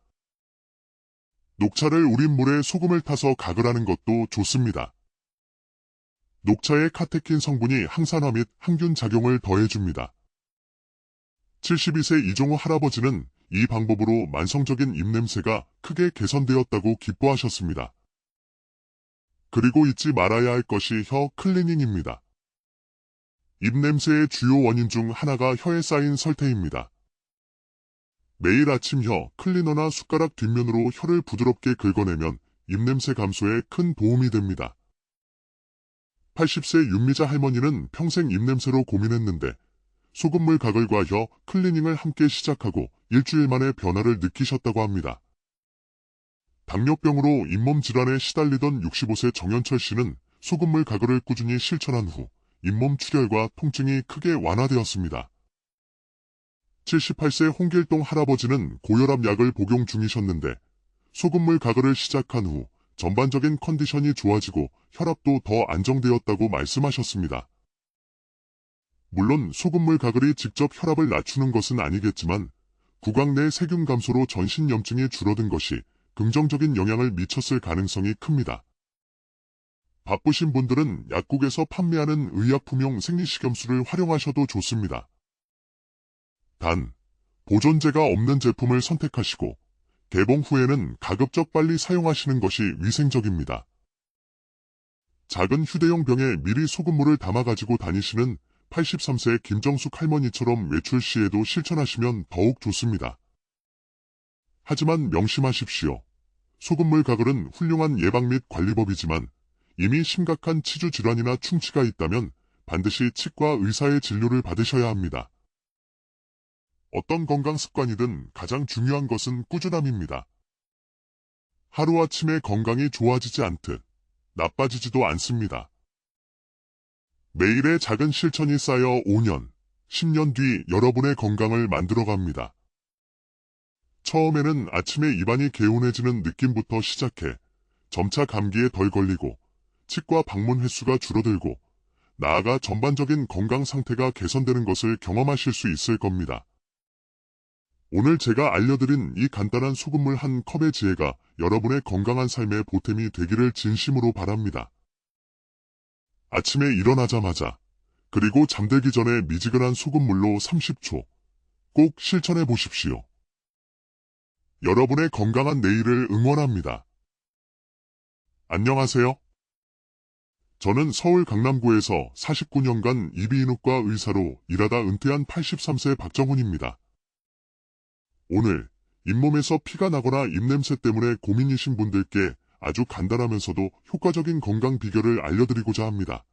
녹차를 우린 물에 소금을 타서 가글하는 것도 좋습니다. 녹차의 카테킨 성분이 항산화 및 항균 작용을 더해줍니다. 72세 이종호 할아버지는 이 방법으로 만성적인 입냄새가 크게 개선되었다고 기뻐하셨습니다. 그리고 잊지 말아야 할 것이 혀 클리닝입니다. 입냄새의 주요 원인 중 하나가 혀에 쌓인 설태입니다. 매일 아침 혀 클리너나 숟가락 뒷면으로 혀를 부드럽게 긁어내면 입냄새 감소에 큰 도움이 됩니다. 80세 윤미자 할머니는 평생 입냄새로 고민했는데 소금물 가글과 혀 클리닝을 함께 시작하고 일주일 만에 변화를 느끼셨다고 합니다. 당뇨병으로 잇몸 질환에 시달리던 65세 정현철 씨는 소금물 가글을 꾸준히 실천한 후 잇몸 출혈과 통증이 크게 완화되었습니다. 78세 홍길동 할아버지는 고혈압 약을 복용 중이셨는데 소금물 가글을 시작한 후 전반적인 컨디션이 좋아지고 혈압도 더 안정되었다고 말씀하셨습니다. 물론 소금물 가글이 직접 혈압을 낮추는 것은 아니겠지만 구강 내 세균 감소로 전신 염증이 줄어든 것이 긍정적인 영향을 미쳤을 가능성이 큽니다. 바쁘신 분들은 약국에서 판매하는 의약품용 생리식염수를 활용하셔도 좋습니다. 단, 보존제가 없는 제품을 선택하시고 개봉 후에는 가급적 빨리 사용하시는 것이 위생적입니다. 작은 휴대용 병에 미리 소금물을 담아 가지고 다니시는 83세 김정숙 할머니처럼 외출 시에도 실천하시면 더욱 좋습니다. 하지만 명심하십시오. 소금물 가글은 훌륭한 예방 및 관리법이지만 이미 심각한 치주 질환이나 충치가 있다면 반드시 치과 의사의 진료를 받으셔야 합니다. 어떤 건강 습관이든 가장 중요한 것은 꾸준함입니다. 하루아침에 건강이 좋아지지 않듯 나빠지지도 않습니다. 매일의 작은 실천이 쌓여 5년, 10년 뒤 여러분의 건강을 만들어갑니다. 처음에는 아침에 입안이 개운해지는 느낌부터 시작해 점차 감기에 덜 걸리고 치과 방문 횟수가 줄어들고 나아가 전반적인 건강 상태가 개선되는 것을 경험하실 수 있을 겁니다. 오늘 제가 알려드린 이 간단한 소금물 한 컵의 지혜가 여러분의 건강한 삶의 보탬이 되기를 진심으로 바랍니다. 아침에 일어나자마자 그리고 잠들기 전에 미지근한 소금물로 30초 꼭 실천해 보십시오. 여러분의 건강한 내일을 응원합니다. 안녕하세요. 저는 서울 강남구에서 49년간 이비인후과 의사로 일하다 은퇴한 83세 박정훈입니다. 오늘 잇몸에서 피가 나거나 입냄새 때문에 고민이신 분들께 아주 간단하면서도 효과적인 건강 비결을 알려드리고자 합니다.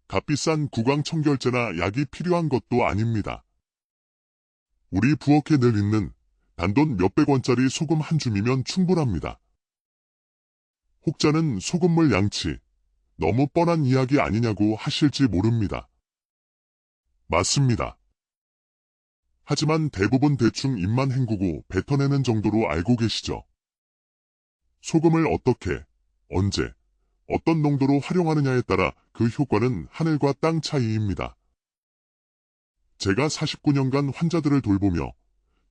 값비싼 구강 청결제나 약이 필요한 것도 아닙니다. 우리 부엌에 늘 있는 단돈 몇백 원짜리 소금 한 줌이면 충분합니다. 혹자는 소금물 양치, 너무 뻔한 이야기 아니냐고 하실지 모릅니다. 맞습니다. 하지만 대부분 대충 입만 헹구고 뱉어내는 정도로 알고 계시죠? 소금을 어떻게, 언제, 어떤 농도로 활용하느냐에 따라 그 효과는 하늘과 땅 차이입니다. 제가 49년간 환자들을 돌보며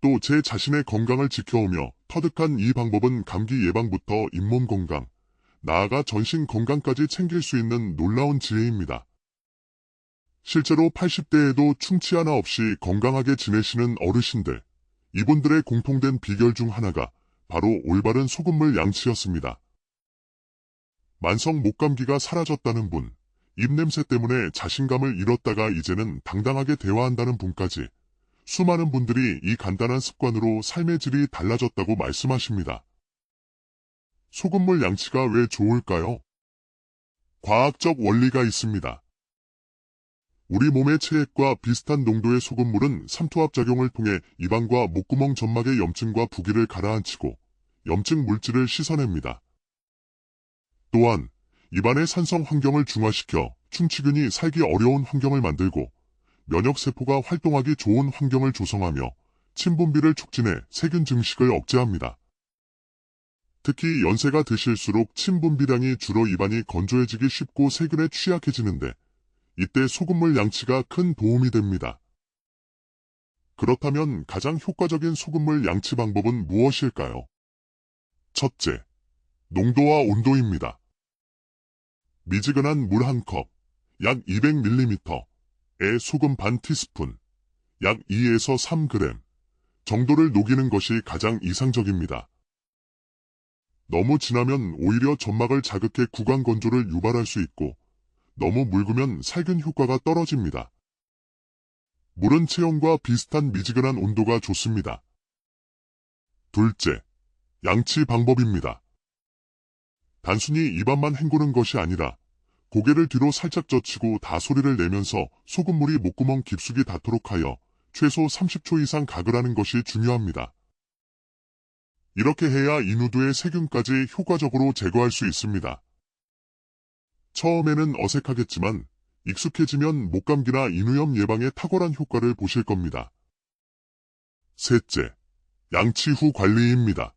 또 제 자신의 건강을 지켜오며 터득한 이 방법은 감기 예방부터 잇몸 건강, 나아가 전신 건강까지 챙길 수 있는 놀라운 지혜입니다. 실제로 80대에도 충치 하나 없이 건강하게 지내시는 어르신들, 이분들의 공통된 비결 중 하나가 바로 올바른 소금물 양치였습니다. 만성 목감기가 사라졌다는 분, 입냄새 때문에 자신감을 잃었다가 이제는 당당하게 대화한다는 분까지 수많은 분들이 이 간단한 습관으로 삶의 질이 달라졌다고 말씀하십니다. 소금물 양치가 왜 좋을까요? 과학적 원리가 있습니다. 우리 몸의 체액과 비슷한 농도의 소금물은 삼투압작용을 통해 입안과 목구멍 점막의 염증과 부기를 가라앉히고 염증 물질을 씻어냅니다. 또한 입안의 산성 환경을 중화시켜 충치균이 살기 어려운 환경을 만들고 면역세포가 활동하기 좋은 환경을 조성하며 침분비를 촉진해 세균 증식을 억제합니다. 특히 연세가 드실수록 침분비량이 줄어 입안이 건조해지기 쉽고 세균에 취약해지는데 이때 소금물 양치가 큰 도움이 됩니다. 그렇다면 가장 효과적인 소금물 양치 방법은 무엇일까요? 첫째, 농도와 온도입니다. 미지근한 물 한 컵, 약 200ml에 소금 반 티스푼, 약 2에서 3g 정도를 녹이는 것이 가장 이상적입니다. 너무 진하면 오히려 점막을 자극해 구강 건조를 유발할 수 있고 너무 묽으면 살균 효과가 떨어집니다. 물은 체온과 비슷한 미지근한 온도가 좋습니다. 둘째, 양치 방법입니다. 단순히 입안만 헹구는 것이 아니라 고개를 뒤로 살짝 젖히고 다 소리를 내면서 소금물이 목구멍 깊숙이 닿도록 하여 최소 30초 이상 각을 하는 것이 중요합니다. 이렇게 해야 인후두의 세균까지 효과적으로 제거할 수 있습니다. 처음에는 어색하겠지만 익숙해지면 목감기나 인후염 예방에 탁월한 효과를 보실 겁니다. 셋째, 양치 후 관리입니다.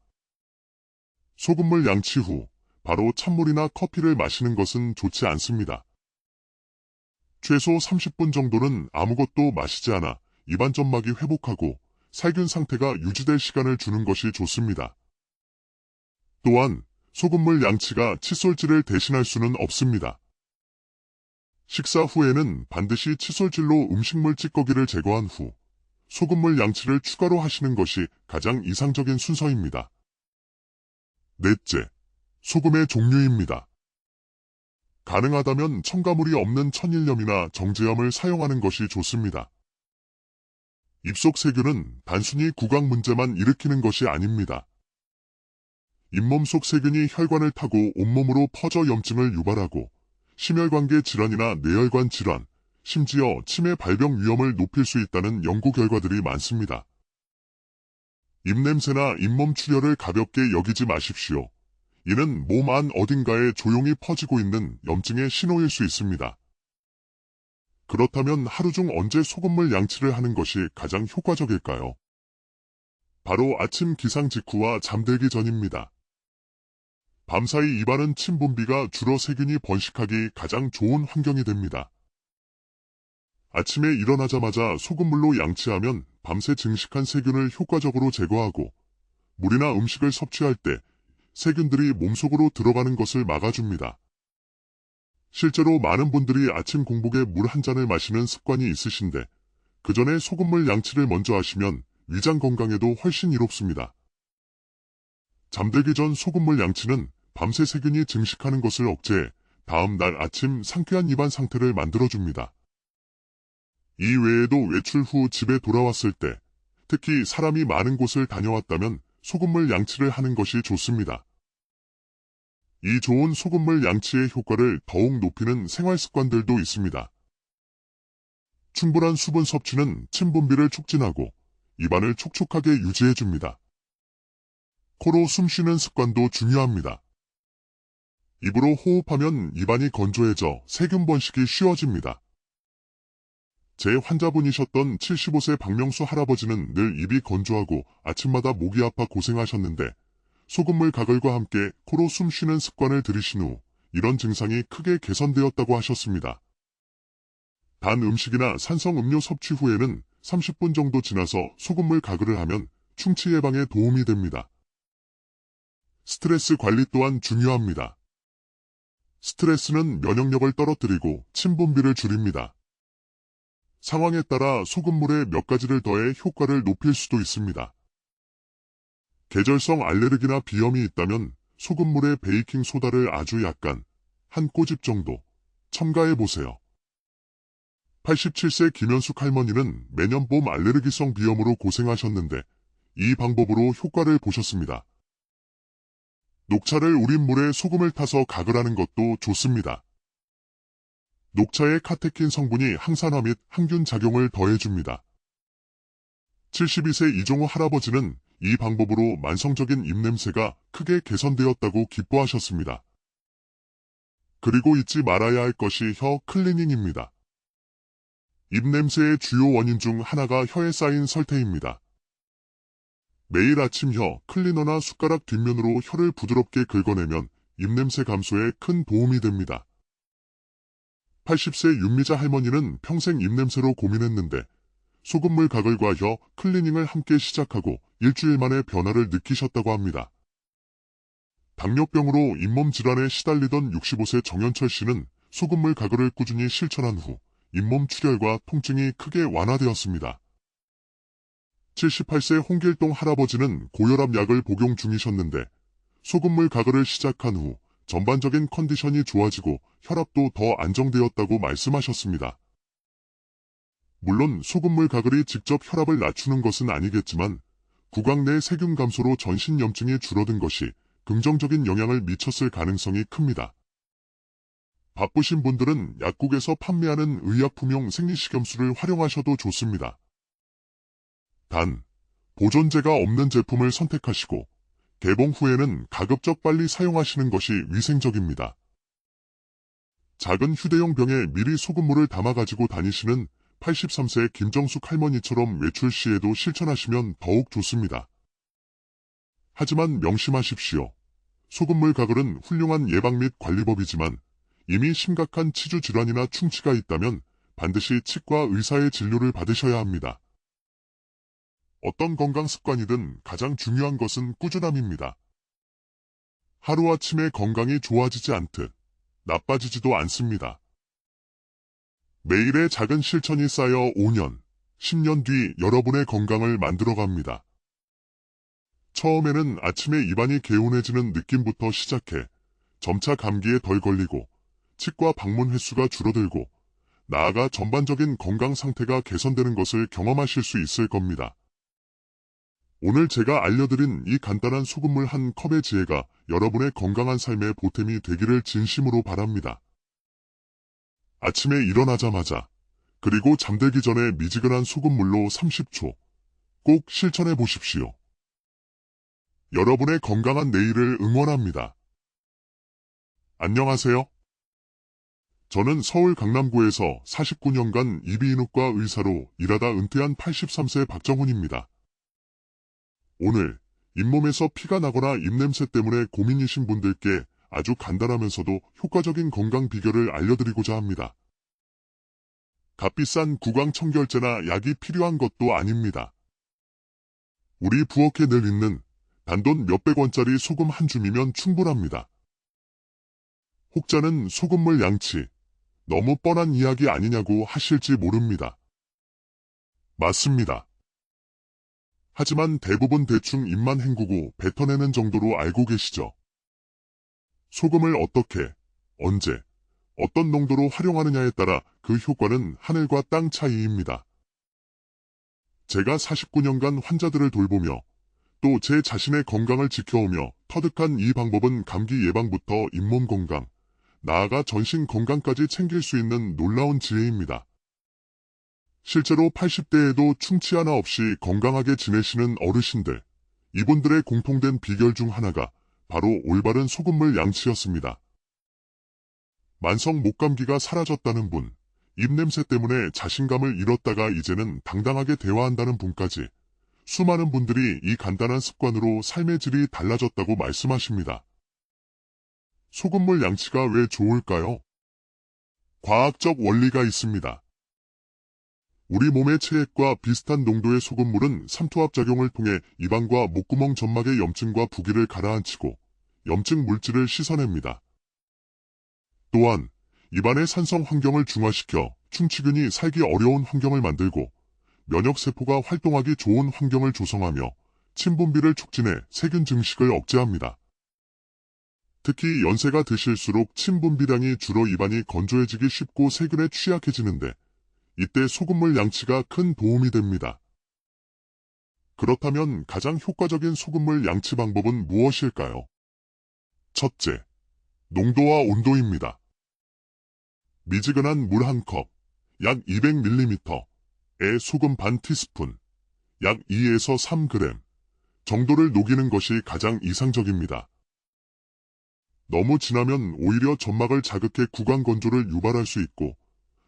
소금물 양치 후 바로 찬물이나 커피를 마시는 것은 좋지 않습니다. 최소 30분 정도는 아무것도 마시지 않아 입안 점막이 회복하고 살균 상태가 유지될 시간을 주는 것이 좋습니다. 또한 소금물 양치가 칫솔질을 대신할 수는 없습니다. 식사 후에는 반드시 칫솔질로 음식물 찌꺼기를 제거한 후 소금물 양치를 추가로 하시는 것이 가장 이상적인 순서입니다. 넷째, 소금의 종류입니다. 가능하다면 첨가물이 없는 천일염이나 정제염을 사용하는 것이 좋습니다. 입속 세균은 단순히 구강 문제만 일으키는 것이 아닙니다. 잇몸 속 세균이 혈관을 타고 온몸으로 퍼져 염증을 유발하고 심혈관계 질환이나 뇌혈관 질환, 심지어 치매 발병 위험을 높일 수 있다는 연구 결과들이 많습니다. 입냄새나 잇몸 출혈을 가볍게 여기지 마십시오. 이는 몸 안 어딘가에 조용히 퍼지고 있는 염증의 신호일 수 있습니다. 그렇다면 하루 중 언제 소금물 양치를 하는 것이 가장 효과적일까요? 바로 아침 기상 직후와 잠들기 전입니다. 밤사이 입안은 침 분비가 줄어 세균이 번식하기 가장 좋은 환경이 됩니다. 아침에 일어나자마자 소금물로 양치하면 밤새 증식한 세균을 효과적으로 제거하고 물이나 음식을 섭취할 때 세균들이 몸속으로 들어가는 것을 막아줍니다. 실제로 많은 분들이 아침 공복에 물 한 잔을 마시는 습관이 있으신데 그 전에 소금물 양치를 먼저 하시면 위장 건강에도 훨씬 이롭습니다. 잠들기 전 소금물 양치는 밤새 세균이 증식하는 것을 억제해 다음 날 아침 상쾌한 입안 상태를 만들어줍니다. 이 외에도 외출 후 집에 돌아왔을 때, 특히 사람이 많은 곳을 다녀왔다면 소금물 양치를 하는 것이 좋습니다. 이 좋은 소금물 양치의 효과를 더욱 높이는 생활 습관들도 있습니다. 충분한 수분 섭취는 침 분비를 촉진하고 입안을 촉촉하게 유지해줍니다. 코로 숨 쉬는 습관도 중요합니다. 입으로 호흡하면 입안이 건조해져 세균 번식이 쉬워집니다. 제 환자분이셨던 75세 박명수 할아버지는 늘 입이 건조하고 아침마다 목이 아파 고생하셨는데 소금물 가글과 함께 코로 숨 쉬는 습관을 들이신 후 이런 증상이 크게 개선되었다고 하셨습니다. 단 음식이나 산성 음료 섭취 후에는 30분 정도 지나서 소금물 가글을 하면 충치 예방에 도움이 됩니다. 스트레스 관리 또한 중요합니다. 스트레스는 면역력을 떨어뜨리고 침 분비를 줄입니다. 상황에 따라 소금물에 몇 가지를 더해 효과를 높일 수도 있습니다. 계절성 알레르기나 비염이 있다면 소금물에 베이킹 소다를 아주 약간, 한 꼬집 정도, 첨가해보세요. 87세 김현숙 할머니는 매년 봄 알레르기성 비염으로 고생하셨는데 이 방법으로 효과를 보셨습니다. 녹차를 우린 물에 소금을 타서 가글 하는 것도 좋습니다. 녹차의 카테킨 성분이 항산화 및 항균 작용을 더해줍니다. 72세 이종호 할아버지는 이 방법으로 만성적인 입냄새가 크게 개선되었다고 기뻐하셨습니다. 그리고 잊지 말아야 할 것이 혀 클리닝입니다. 입냄새의 주요 원인 중 하나가 혀에 쌓인 설태입니다. 매일 아침 혀 클리너나 숟가락 뒷면으로 혀를 부드럽게 긁어내면 입냄새 감소에 큰 도움이 됩니다. 80세 윤미자 할머니는 평생 입냄새로 고민했는데 소금물 가글과 혀 클리닝을 함께 시작하고 일주일 만에 변화를 느끼셨다고 합니다. 당뇨병으로 잇몸 질환에 시달리던 65세 정현철 씨는 소금물 가글을 꾸준히 실천한 후 잇몸 출혈과 통증이 크게 완화되었습니다. 78세 홍길동 할아버지는 고혈압 약을 복용 중이셨는데 소금물 가글을 시작한 후 전반적인 컨디션이 좋아지고 혈압도 더 안정되었다고 말씀하셨습니다. 물론 소금물 가글이 직접 혈압을 낮추는 것은 아니겠지만 구강 내 세균 감소로 전신 염증이 줄어든 것이 긍정적인 영향을 미쳤을 가능성이 큽니다. 바쁘신 분들은 약국에서 판매하는 의약품용 생리식염수를 활용하셔도 좋습니다. 단, 보존제가 없는 제품을 선택하시고 개봉 후에는 가급적 빨리 사용하시는 것이 위생적입니다. 작은 휴대용 병에 미리 소금물을 담아 가지고 다니시는 83세 김정숙 할머니처럼 외출 시에도 실천하시면 더욱 좋습니다. 하지만 명심하십시오. 소금물 가글은 훌륭한 예방 및 관리법이지만 이미 심각한 치주 질환이나 충치가 있다면 반드시 치과 의사의 진료를 받으셔야 합니다. 어떤 건강 습관이든 가장 중요한 것은 꾸준함입니다. 하루아침에 건강이 좋아지지 않듯 나빠지지도 않습니다. 매일의 작은 실천이 쌓여 5년, 10년 뒤 여러분의 건강을 만들어갑니다. 처음에는 아침에 입안이 개운해지는 느낌부터 시작해 점차 감기에 덜 걸리고 치과 방문 횟수가 줄어들고 나아가 전반적인 건강 상태가 개선되는 것을 경험하실 수 있을 겁니다. 오늘 제가 알려드린 이 간단한 소금물 한 컵의 지혜가 여러분의 건강한 삶의 보탬이 되기를 진심으로 바랍니다. 아침에 일어나자마자 그리고 잠들기 전에 미지근한 소금물로 30초 꼭 실천해 보십시오. 여러분의 건강한 내일을 응원합니다. 안녕하세요. 저는 서울 강남구에서 49년간 이비인후과 의사로 일하다 은퇴한 83세 박정훈입니다. 오늘 잇몸에서 피가 나거나 입냄새 때문에 고민이신 분들께 아주 간단하면서도 효과적인 건강 비결을 알려드리고자 합니다. 값비싼 구강청결제나 약이 필요한 것도 아닙니다. 우리 부엌에 늘 있는 단돈 몇백 원짜리 소금 한 줌이면 충분합니다. 혹자는 소금물 양치, 너무 뻔한 이야기 아니냐고 하실지 모릅니다. 맞습니다. 하지만 대부분 대충 입만 헹구고 뱉어내는 정도로 알고 계시죠? 소금을 어떻게, 언제, 어떤 농도로 활용하느냐에 따라 그 효과는 하늘과 땅 차이입니다. 제가 49년간 환자들을 돌보며 또 제 자신의 건강을 지켜오며 터득한 이 방법은 감기 예방부터 잇몸 건강, 나아가 전신 건강까지 챙길 수 있는 놀라운 지혜입니다. 실제로 80대에도 충치 하나 없이 건강하게 지내시는 어르신들, 이분들의 공통된 비결 중 하나가 바로 올바른 소금물 양치였습니다. 만성 목감기가 사라졌다는 분, 입냄새 때문에 자신감을 잃었다가 이제는 당당하게 대화한다는 분까지 수많은 분들이 이 간단한 습관으로 삶의 질이 달라졌다고 말씀하십니다. 소금물 양치가 왜 좋을까요? 과학적 원리가 있습니다. 우리 몸의 체액과 비슷한 농도의 소금물은 삼투압작용을 통해 입안과 목구멍 점막의 염증과 부기를 가라앉히고 염증 물질을 씻어냅니다. 또한 입안의 산성 환경을 중화시켜 충치균이 살기 어려운 환경을 만들고 면역세포가 활동하기 좋은 환경을 조성하며 침분비를 촉진해 세균 증식을 억제합니다. 특히 연세가 드실수록 침분비량이 줄어 입안이 건조해지기 쉽고 세균에 취약해지는데 이때 소금물 양치가 큰 도움이 됩니다. 그렇다면 가장 효과적인 소금물 양치 방법은 무엇일까요? 첫째, 농도와 온도입니다. 미지근한 물 한 컵, 약 200ml에 소금 반 티스푼, 약 2에서 3g 정도를 녹이는 것이 가장 이상적입니다. 너무 진하면 오히려 점막을 자극해 구강 건조를 유발할 수 있고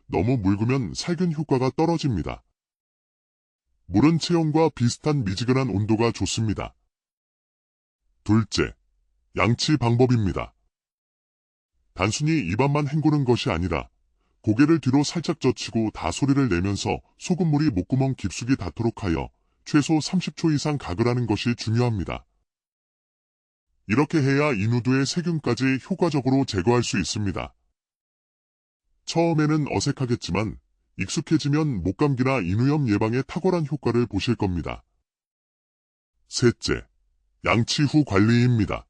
너무 묽으면 살균 효과가 떨어집니다. 물은 체온과 비슷한 미지근한 온도가 좋습니다. 둘째, 양치 방법입니다. 단순히 입안만 헹구는 것이 아니라 고개를 뒤로 살짝 젖히고 다소리를 내면서 소금물이 목구멍 깊숙이 닿도록 하여 최소 30초 이상 가글하는 것이 중요합니다. 이렇게 해야 인후두의 세균까지 효과적으로 제거할 수 있습니다. 처음에는 어색하겠지만 익숙해지면 목감기나 인후염 예방에 탁월한 효과를 보실 겁니다. 셋째, 양치 후 관리입니다.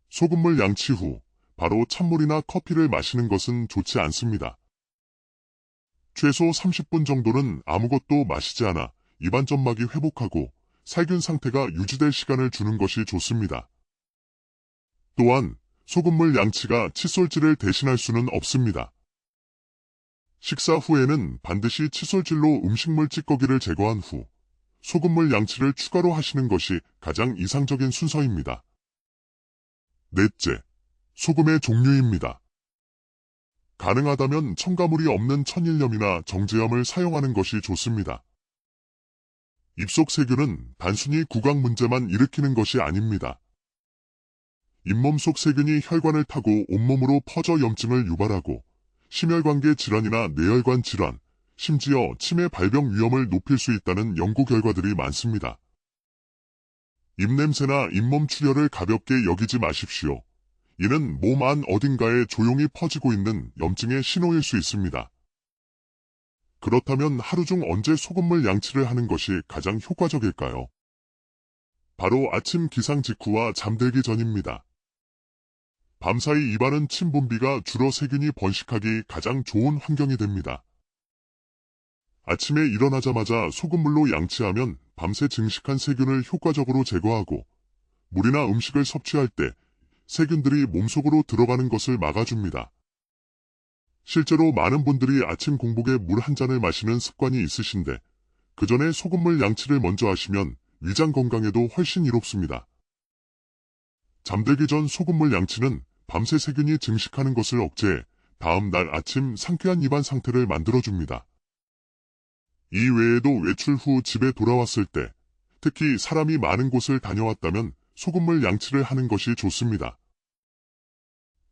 소금물 양치 후 바로 찬물이나 커피를 마시는 것은 좋지 않습니다. 최소 30분 정도는 아무것도 마시지 않아 입안 점막이 회복하고 살균 상태가 유지될 시간을 주는 것이 좋습니다. 또한 소금물 양치가 칫솔질을 대신할 수는 없습니다. 식사 후에는 반드시 칫솔질로 음식물 찌꺼기를 제거한 후 소금물 양치를 추가로 하시는 것이 가장 이상적인 순서입니다. 넷째, 소금의 종류입니다. 가능하다면 첨가물이 없는 천일염이나 정제염을 사용하는 것이 좋습니다. 입속 세균은 단순히 구강 문제만 일으키는 것이 아닙니다. 잇몸 속 세균이 혈관을 타고 온몸으로 퍼져 염증을 유발하고 심혈관계 질환이나 뇌혈관 질환, 심지어 치매 발병 위험을 높일 수 있다는 연구 결과들이 많습니다. 입냄새나 잇몸 출혈을 가볍게 여기지 마십시오. 이는 몸 안 어딘가에 조용히 퍼지고 있는 염증의 신호일 수 있습니다. 그렇다면 하루 중 언제 소금물 양치를 하는 것이 가장 효과적일까요? 바로 아침 기상 직후와 잠들기 전입니다. 밤사이 입안은 침 분비가 줄어 세균이 번식하기 가장 좋은 환경이 됩니다. 아침에 일어나자마자 소금물로 양치하면 밤새 증식한 세균을 효과적으로 제거하고 물이나 음식을 섭취할 때 세균들이 몸속으로 들어가는 것을 막아줍니다. 실제로 많은 분들이 아침 공복에 물 한 잔을 마시는 습관이 있으신데 그 전에 소금물 양치를 먼저 하시면 위장 건강에도 훨씬 이롭습니다. 잠들기 전 소금물 양치는 밤새 세균이 증식하는 것을 억제해 다음 날 아침 상쾌한 입안 상태를 만들어줍니다. 이 외에도 외출 후 집에 돌아왔을 때 특히 사람이 많은 곳을 다녀왔다면 소금물 양치를 하는 것이 좋습니다.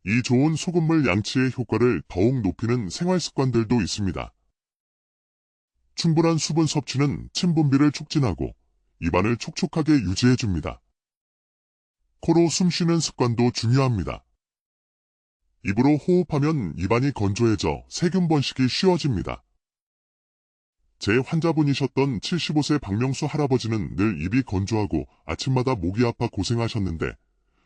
이 좋은 소금물 양치의 효과를 더욱 높이는 생활 습관들도 있습니다. 충분한 수분 섭취는 침 분비를 촉진하고 입안을 촉촉하게 유지해줍니다. 코로 숨 쉬는 습관도 중요합니다. 입으로 호흡하면 입안이 건조해져 세균 번식이 쉬워집니다. 제 환자분이셨던 75세 박명수 할아버지는 늘 입이 건조하고 아침마다 목이 아파 고생하셨는데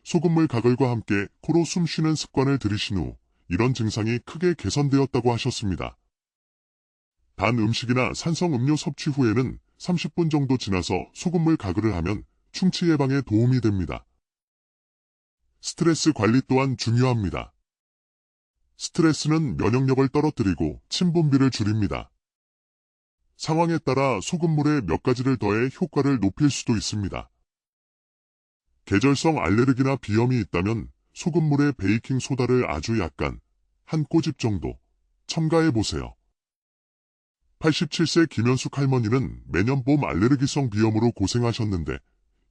소금물 가글과 함께 코로 숨 쉬는 습관을 들이신 후 이런 증상이 크게 개선되었다고 하셨습니다. 단 음식이나 산성 음료 섭취 후에는 30분 정도 지나서 소금물 가글을 하면 충치 예방에 도움이 됩니다. 스트레스 관리 또한 중요합니다. 스트레스는 면역력을 떨어뜨리고 침 분비를 줄입니다. 상황에 따라 소금물에 몇 가지를 더해 효과를 높일 수도 있습니다. 계절성 알레르기나 비염이 있다면 소금물에 베이킹 소다를 아주 약간 한 꼬집 정도 첨가해보세요. 87세 김현숙 할머니는 매년 봄 알레르기성 비염으로 고생하셨는데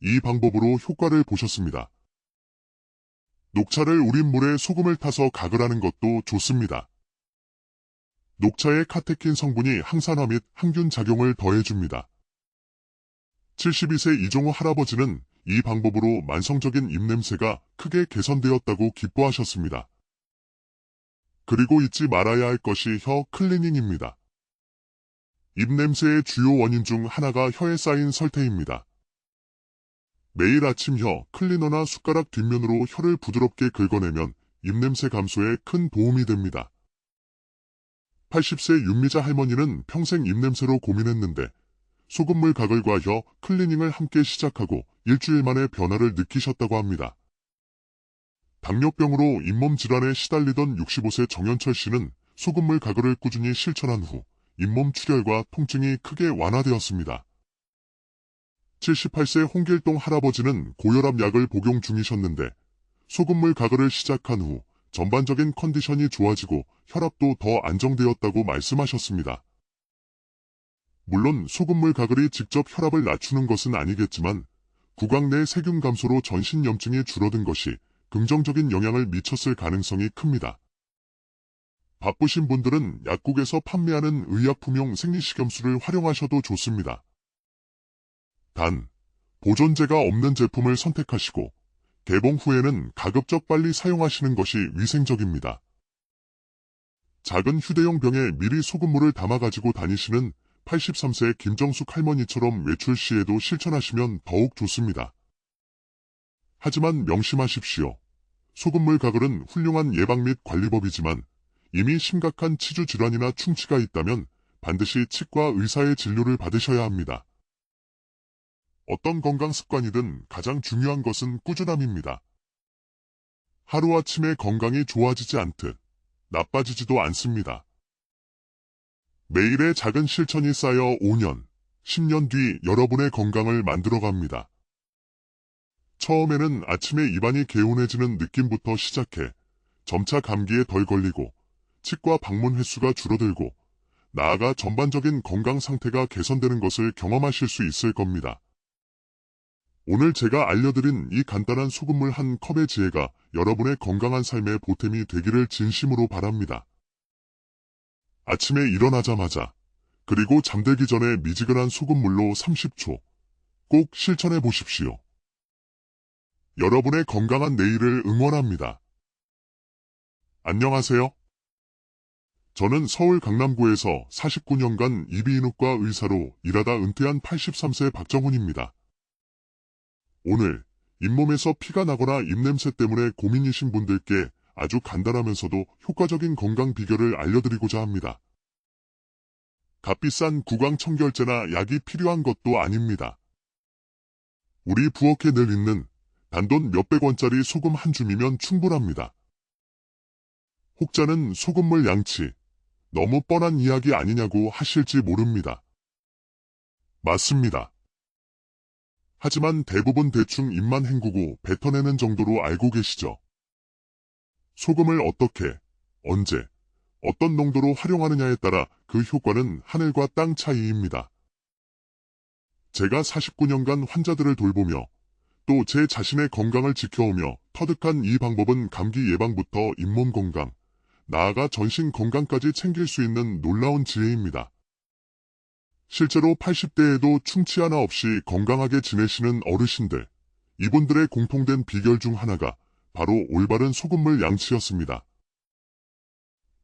이 방법으로 효과를 보셨습니다. 녹차를 우린 물에 소금을 타서 가글하는 것도 좋습니다. 녹차의 카테킨 성분이 항산화 및 항균 작용을 더해줍니다. 72세 이종우 할아버지는 이 방법으로 만성적인 입냄새가 크게 개선되었다고 기뻐하셨습니다. 그리고 잊지 말아야 할 것이 혀 클리닝입니다. 입냄새의 주요 원인 중 하나가 혀에 쌓인 설태입니다. 매일 아침 혀 클리너나 숟가락 뒷면으로 혀를 부드럽게 긁어내면 입냄새 감소에 큰 도움이 됩니다. 80세 윤미자 할머니는 평생 입냄새로 고민했는데 소금물 가글과 혀 클리닝을 함께 시작하고 일주일 만에 변화를 느끼셨다고 합니다. 당뇨병으로 잇몸 질환에 시달리던 65세 정현철 씨는 소금물 가글을 꾸준히 실천한 후 잇몸 출혈과 통증이 크게 완화되었습니다. 78세 홍길동 할아버지는 고혈압 약을 복용 중이셨는데 소금물 가글을 시작한 후 전반적인 컨디션이 좋아지고 혈압도 더 안정되었다고 말씀하셨습니다. 물론 소금물 가글이 직접 혈압을 낮추는 것은 아니겠지만 구강 내 세균 감소로 전신 염증이 줄어든 것이 긍정적인 영향을 미쳤을 가능성이 큽니다. 바쁘신 분들은 약국에서 판매하는 의약품용 생리식염수를 활용하셔도 좋습니다. 단, 보존제가 없는 제품을 선택하시고 개봉 후에는 가급적 빨리 사용하시는 것이 위생적입니다. 작은 휴대용 병에 미리 소금물을 담아 가지고 다니시는 83세 김정숙 할머니처럼 외출 시에도 실천하시면 더욱 좋습니다. 하지만 명심하십시오. 소금물 가글은 훌륭한 예방 및 관리법이지만 이미 심각한 치주 질환이나 충치가 있다면 반드시 치과 의사의 진료를 받으셔야 합니다. 어떤 건강 습관이든 가장 중요한 것은 꾸준함입니다. 하루아침에 건강이 좋아지지 않듯 나빠지지도 않습니다. 매일의 작은 실천이 쌓여 5년, 10년 뒤 여러분의 건강을 만들어갑니다. 처음에는 아침에 입안이 개운해지는 느낌부터 시작해 점차 감기에 덜 걸리고 치과 방문 횟수가 줄어들고 나아가 전반적인 건강 상태가 개선되는 것을 경험하실 수 있을 겁니다. 오늘 제가 알려드린 이 간단한 소금물 한 컵의 지혜가 여러분의 건강한 삶의 보탬이 되기를 진심으로 바랍니다. 아침에 일어나자마자 그리고 잠들기 전에 미지근한 소금물로 30초 꼭 실천해 보십시오. 여러분의 건강한 내일을 응원합니다. 안녕하세요. 저는 서울 강남구에서 49년간 이비인후과 의사로 일하다 은퇴한 83세 박정훈입니다. 오늘 잇몸에서 피가 나거나 입냄새 때문에 고민이신 분들께 아주 간단하면서도 효과적인 건강 비결을 알려드리고자 합니다. 값비싼 구강청결제나 약이 필요한 것도 아닙니다. 우리 부엌에 늘 있는 단돈 몇백 원짜리 소금 한 줌이면 충분합니다. 혹자는 소금물 양치, 너무 뻔한 이야기 아니냐고 하실지 모릅니다. 맞습니다. 하지만 대부분 대충 입만 헹구고 뱉어내는 정도로 알고 계시죠? 소금을 어떻게, 언제, 어떤 농도로 활용하느냐에 따라 그 효과는 하늘과 땅 차이입니다. 제가 49년간 환자들을 돌보며 또 제 자신의 건강을 지켜오며 터득한 이 방법은 감기 예방부터 잇몸 건강, 나아가 전신 건강까지 챙길 수 있는 놀라운 지혜입니다. 실제로 80대에도 충치 하나 없이 건강하게 지내시는 어르신들, 이분들의 공통된 비결 중 하나가 바로 올바른 소금물 양치였습니다.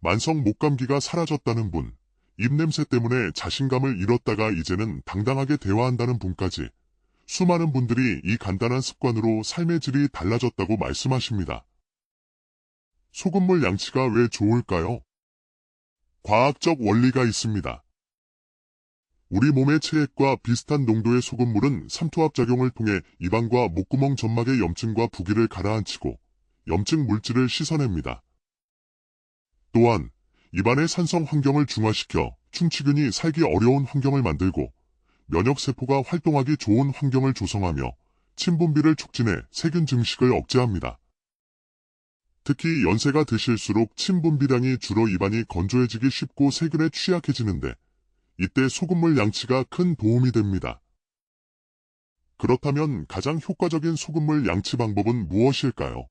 만성 목감기가 사라졌다는 분, 입냄새 때문에 자신감을 잃었다가 이제는 당당하게 대화한다는 분까지 수많은 분들이 이 간단한 습관으로 삶의 질이 달라졌다고 말씀하십니다. 소금물 양치가 왜 좋을까요? 과학적 원리가 있습니다. 우리 몸의 체액과 비슷한 농도의 소금물은 삼투압작용을 통해 입안과 목구멍 점막의 염증과 부기를 가라앉히고 염증 물질을 씻어냅니다. 또한 입안의 산성 환경을 중화시켜 충치균이 살기 어려운 환경을 만들고 면역세포가 활동하기 좋은 환경을 조성하며 침분비를 촉진해 세균 증식을 억제합니다. 특히 연세가 드실수록 침분비량이 줄어 입안이 건조해지기 쉽고 세균에 취약해지는데 이때 소금물 양치가 큰 도움이 됩니다. 그렇다면 가장 효과적인 소금물 양치 방법은 무엇일까요?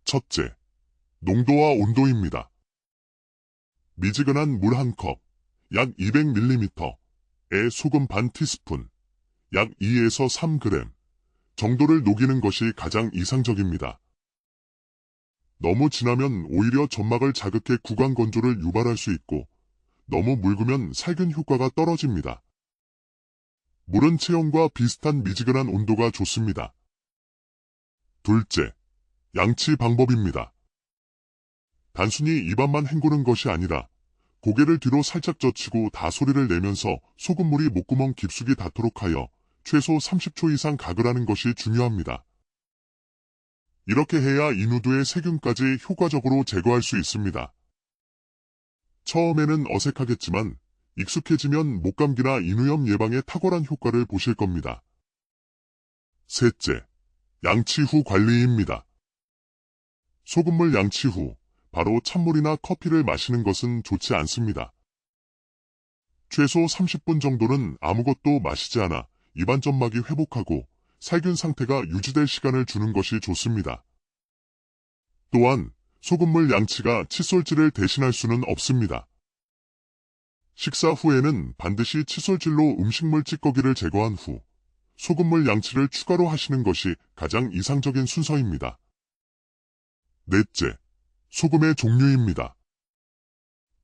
첫째, 농도와 온도입니다. 미지근한 물 한 컵, 약 200ml에 소금 반 티스푼, 약 2에서 3g 정도를 녹이는 것이 가장 이상적입니다. 너무 진하면 오히려 점막을 자극해 구강 건조를 유발할 수 있고 너무 묽으면 살균 효과가 떨어집니다. 물은 체온과 비슷한 미지근한 온도가 좋습니다. 둘째, 양치 방법입니다. 단순히 입안만 헹구는 것이 아니라 고개를 뒤로 살짝 젖히고 다소리를 내면서 소금물이 목구멍 깊숙이 닿도록 하여 최소 30초 이상 가글하는 것이 중요합니다. 이렇게 해야 인후두의 세균까지 효과적으로 제거할 수 있습니다. 처음에는 어색하겠지만 익숙해지면 목감기나 인후염 예방에 탁월한 효과를 보실 겁니다. 셋째, 양치 후 관리입니다. 소금물 양치 후 바로 찬물이나 커피를 마시는 것은 좋지 않습니다. 최소 30분 정도는 아무것도 마시지 않아 입안 점막이 회복하고 살균 상태가 유지될 시간을 주는 것이 좋습니다. 또한 소금물 양치가 칫솔질을 대신할 수는 없습니다. 식사 후에는 반드시 칫솔질로 음식물 찌꺼기를 제거한 후 소금물 양치를 추가로 하시는 것이 가장 이상적인 순서입니다. 넷째, 소금의 종류입니다.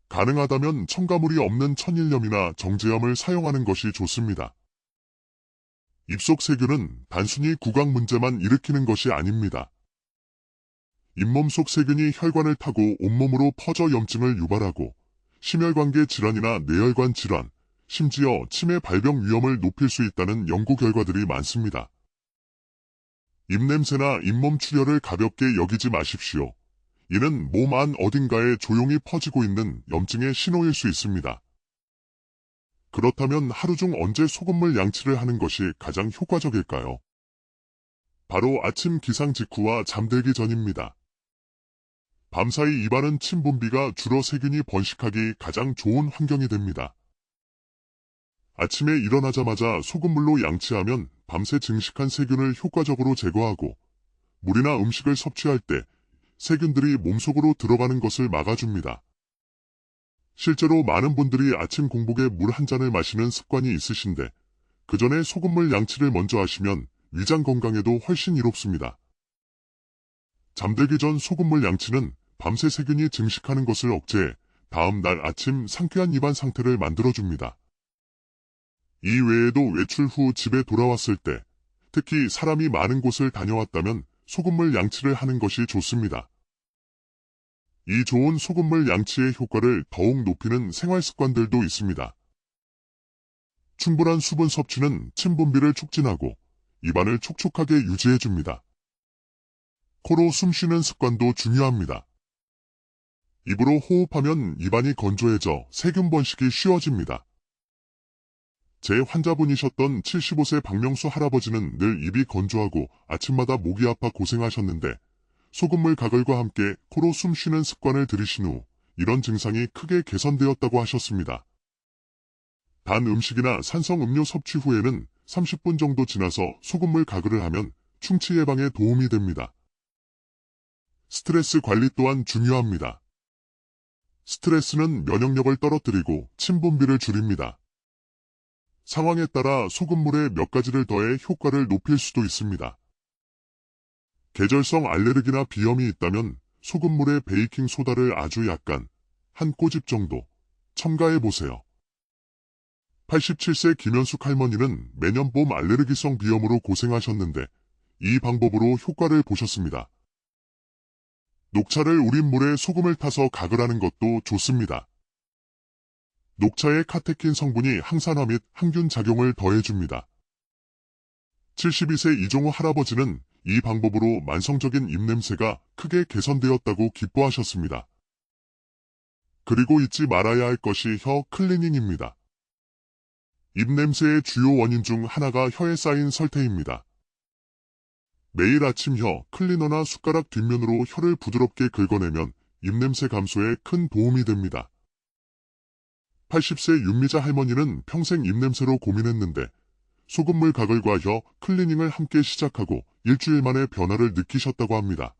가능하다면 첨가물이 없는 천일염이나 정제염을 사용하는 것이 좋습니다. 입속 세균은 단순히 구강 문제만 일으키는 것이 아닙니다. 잇몸 속 세균이 혈관을 타고 온몸으로 퍼져 염증을 유발하고 심혈관계 질환이나 뇌혈관 질환, 심지어 치매 발병 위험을 높일 수 있다는 연구 결과들이 많습니다. 입냄새나 잇몸 출혈을 가볍게 여기지 마십시오. 이는 몸 안 어딘가에 조용히 퍼지고 있는 염증의 신호일 수 있습니다. 그렇다면 하루 중 언제 소금물 양치를 하는 것이 가장 효과적일까요? 바로 아침 기상 직후와 잠들기 전입니다. 밤사이 입안은 침 분비가 줄어 세균이 번식하기 가장 좋은 환경이 됩니다. 아침에 일어나자마자 소금물로 양치하면 밤새 증식한 세균을 효과적으로 제거하고 물이나 음식을 섭취할 때 세균들이 몸속으로 들어가는 것을 막아줍니다. 실제로 많은 분들이 아침 공복에 물 한 잔을 마시는 습관이 있으신데 그 전에 소금물 양치를 먼저 하시면 위장 건강에도 훨씬 이롭습니다. 잠들기 전 소금물 양치는 밤새 세균이 증식하는 것을 억제해 다음 날 아침 상쾌한 입안 상태를 만들어줍니다. 이 외에도 외출 후 집에 돌아왔을 때 특히 사람이 많은 곳을 다녀왔다면 소금물 양치를 하는 것이 좋습니다. 이 좋은 소금물 양치의 효과를 더욱 높이는 생활 습관들도 있습니다. 충분한 수분 섭취는 침 분비를 촉진하고 입안을 촉촉하게 유지해줍니다. 코로 숨 쉬는 습관도 중요합니다. 입으로 호흡하면 입안이 건조해져 세균 번식이 쉬워집니다. 제 환자분이셨던 75세 박명수 할아버지는 늘 입이 건조하고 아침마다 목이 아파 고생하셨는데 소금물 가글과 함께 코로 숨 쉬는 습관을 들이신 후 이런 증상이 크게 개선되었다고 하셨습니다. 단 음식이나 산성 음료 섭취 후에는 30분 정도 지나서 소금물 가글을 하면 충치 예방에 도움이 됩니다. 스트레스 관리 또한 중요합니다. 스트레스는 면역력을 떨어뜨리고 침 분비를 줄입니다. 상황에 따라 소금물에 몇 가지를 더해 효과를 높일 수도 있습니다. 계절성 알레르기나 비염이 있다면 소금물에 베이킹 소다를 아주 약간 한 꼬집 정도 첨가해보세요. 87세 김현숙 할머니는 매년 봄 알레르기성 비염으로 고생하셨는데 이 방법으로 효과를 보셨습니다. 녹차를 우린 물에 소금을 타서 가글하는 것도 좋습니다. 녹차의 카테킨 성분이 항산화 및 항균 작용을 더해줍니다. 72세 이종호 할아버지는 이 방법으로 만성적인 입냄새가 크게 개선되었다고 기뻐하셨습니다. 그리고 잊지 말아야 할 것이 혀 클리닝입니다. 입냄새의 주요 원인 중 하나가 혀에 쌓인 설태입니다. 매일 아침 혀 클리너나 숟가락 뒷면으로 혀를 부드럽게 긁어내면 입냄새 감소에 큰 도움이 됩니다. 80세 윤미자 할머니는 평생 입냄새로 고민했는데 소금물 가글과 혀 클리닝을 함께 시작하고 일주일 만에 변화를 느끼셨다고 합니다.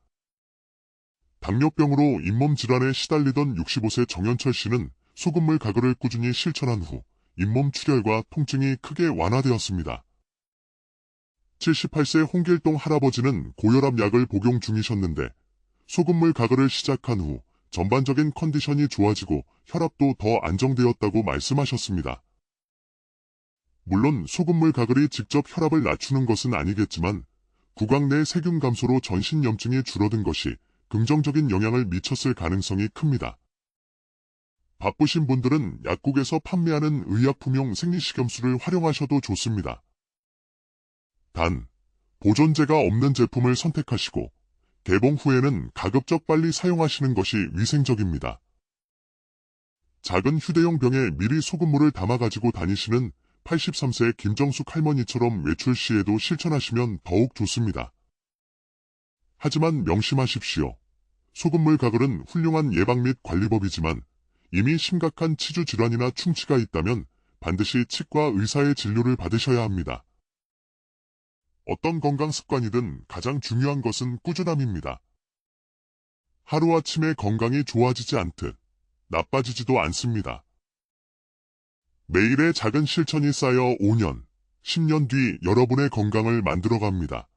당뇨병으로 잇몸 질환에 시달리던 65세 정현철 씨는 소금물 가글을 꾸준히 실천한 후 잇몸 출혈과 통증이 크게 완화되었습니다. 78세 홍길동 할아버지는 고혈압 약을 복용 중이셨는데 소금물 가글을 시작한 후 전반적인 컨디션이 좋아지고 혈압도 더 안정되었다고 말씀하셨습니다. 물론 소금물 가글이 직접 혈압을 낮추는 것은 아니겠지만 구강 내 세균 감소로 전신 염증이 줄어든 것이 긍정적인 영향을 미쳤을 가능성이 큽니다. 바쁘신 분들은 약국에서 판매하는 의약품용 생리식염수를 활용하셔도 좋습니다. 단, 보존제가 없는 제품을 선택하시고 개봉 후에는 가급적 빨리 사용하시는 것이 위생적입니다. 작은 휴대용 병에 미리 소금물을 담아 가지고 다니시는 83세 김정숙 할머니처럼 외출 시에도 실천하시면 더욱 좋습니다. 하지만 명심하십시오. 소금물 가글은 훌륭한 예방 및 관리법이지만 이미 심각한 치주 질환이나 충치가 있다면 반드시 치과 의사의 진료를 받으셔야 합니다. 어떤 건강 습관이든 가장 중요한 것은 꾸준함입니다. 하루아침에 건강이 좋아지지 않듯 나빠지지도 않습니다. 매일의 작은 실천이 쌓여 5년, 10년 뒤 여러분의 건강을 만들어갑니다.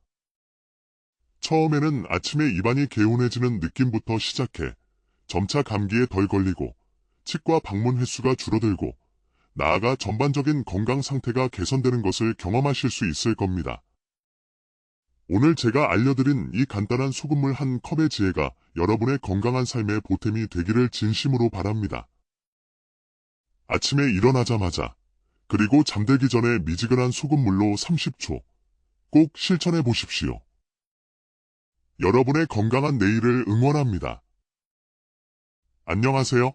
처음에는 아침에 입안이 개운해지는 느낌부터 시작해 점차 감기에 덜 걸리고 치과 방문 횟수가 줄어들고 나아가 전반적인 건강 상태가 개선되는 것을 경험하실 수 있을 겁니다. 오늘 제가 알려드린 이 간단한 소금물 한 컵의 지혜가 여러분의 건강한 삶의 보탬이 되기를 진심으로 바랍니다. 아침에 일어나자마자 그리고 잠들기 전에 미지근한 소금물로 30초 꼭 실천해 보십시오. 여러분의 건강한 내일을 응원합니다. 안녕하세요.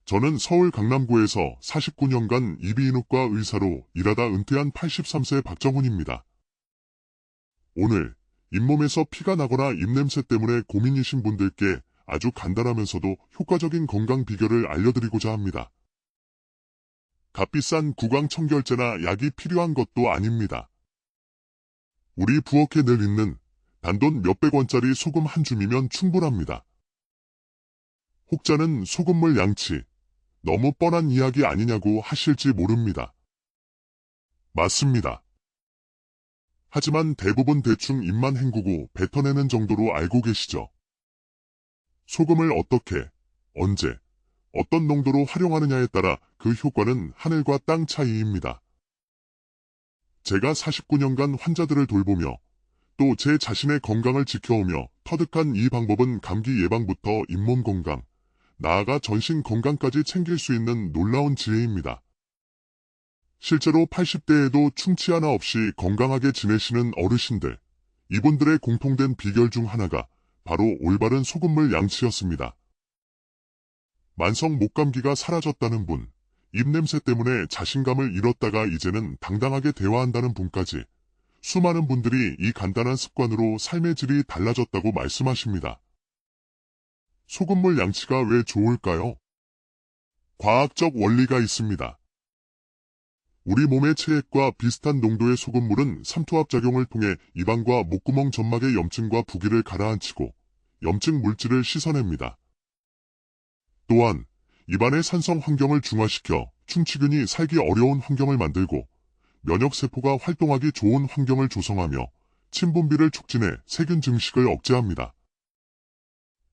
저는 서울 강남구에서 49년간 이비인후과 의사로 일하다 은퇴한 83세 박정훈입니다. 오늘 잇몸에서 피가 나거나 입냄새 때문에 고민이신 분들께 아주 간단하면서도 효과적인 건강 비결을 알려드리고자 합니다. 값비싼 구강청결제나 약이 필요한 것도 아닙니다. 우리 부엌에 늘 있는 단돈 몇백 원짜리 소금 한 줌이면 충분합니다. 혹자는 소금물 양치, 너무 뻔한 이야기 아니냐고 하실지 모릅니다. 맞습니다. 하지만 대부분 대충 입만 헹구고 뱉어내는 정도로 알고 계시죠? 소금을 어떻게, 언제, 어떤 농도로 활용하느냐에 따라 그 효과는 하늘과 땅 차이입니다. 제가 49년간 환자들을 돌보며 또 제 자신의 건강을 지켜오며 터득한 이 방법은 감기 예방부터 잇몸 건강, 나아가 전신 건강까지 챙길 수 있는 놀라운 지혜입니다. 실제로 80대에도 충치 하나 없이 건강하게 지내시는 어르신들, 이분들의 공통된 비결 중 하나가 바로 올바른 소금물 양치였습니다. 만성 목감기가 사라졌다는 분, 입냄새 때문에 자신감을 잃었다가 이제는 당당하게 대화한다는 분까지 수많은 분들이 이 간단한 습관으로 삶의 질이 달라졌다고 말씀하십니다. 소금물 양치가 왜 좋을까요? 과학적 원리가 있습니다. 우리 몸의 체액과 비슷한 농도의 소금물은 삼투압작용을 통해 입안과 목구멍 점막의 염증과 부기를 가라앉히고 염증 물질을 씻어냅니다. 또한 입안의 산성 환경을 중화시켜 충치균이 살기 어려운 환경을 만들고 면역세포가 활동하기 좋은 환경을 조성하며 침분비를 촉진해 세균 증식을 억제합니다.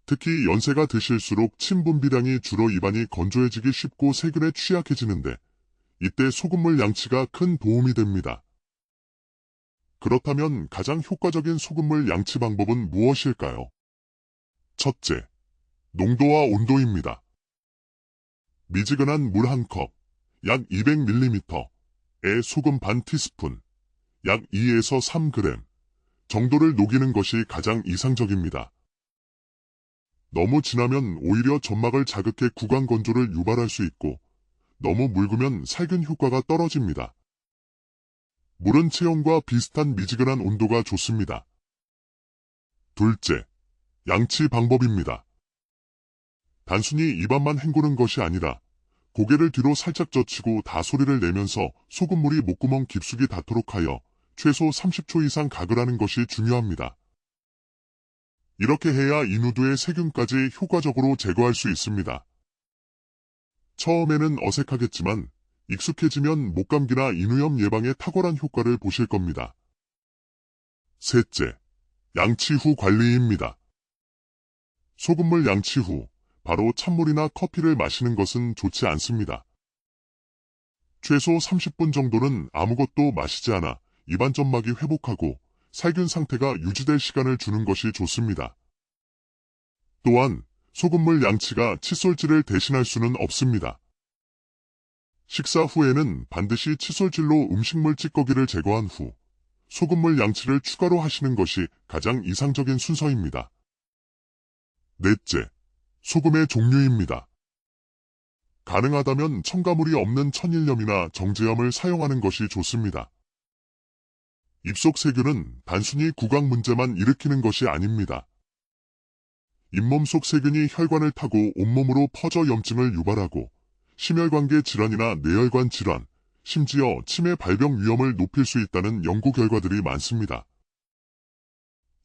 특히 연세가 드실수록 침분비량이 줄어 입안이 건조해지기 쉽고 세균에 취약해지는데 이때 소금물 양치가 큰 도움이 됩니다. 그렇다면 가장 효과적인 소금물 양치 방법은 무엇일까요? 첫째, 농도와 온도입니다. 미지근한 물 한 컵, 약 200ml에 소금 반 티스푼, 약 2에서 3g 정도를 녹이는 것이 가장 이상적입니다. 너무 진하면 오히려 점막을 자극해 구강 건조를 유발할 수 있고 너무 묽으면 살균 효과가 떨어집니다. 물은 체온과 비슷한 미지근한 온도가 좋습니다. 둘째, 양치 방법입니다. 단순히 입안만 헹구는 것이 아니라 고개를 뒤로 살짝 젖히고 다소리를 내면서 소금물이 목구멍 깊숙이 닿도록 하여 최소 30초 이상 가글하는 것이 중요합니다. 이렇게 해야 인후두의 세균까지 효과적으로 제거할 수 있습니다. 처음에는 어색하겠지만 익숙해지면 목감기나 인후염 예방에 탁월한 효과를 보실 겁니다. 셋째, 양치 후 관리입니다. 소금물 양치 후 바로 찬물이나 커피를 마시는 것은 좋지 않습니다. 최소 30분 정도는 아무것도 마시지 않아 입안 점막이 회복하고 살균 상태가 유지될 시간을 주는 것이 좋습니다. 또한 소금물 양치가 칫솔질을 대신할 수는 없습니다. 식사 후에는 반드시 칫솔질로 음식물 찌꺼기를 제거한 후 소금물 양치를 추가로 하시는 것이 가장 이상적인 순서입니다. 넷째, 소금의 종류입니다. 가능하다면 첨가물이 없는 천일염이나 정제염을 사용하는 것이 좋습니다. 입속 세균은 단순히 구강 문제만 일으키는 것이 아닙니다. 잇몸 속 세균이 혈관을 타고 온몸으로 퍼져 염증을 유발하고 심혈관계 질환이나 뇌혈관 질환, 심지어 치매 발병 위험을 높일 수 있다는 연구 결과들이 많습니다.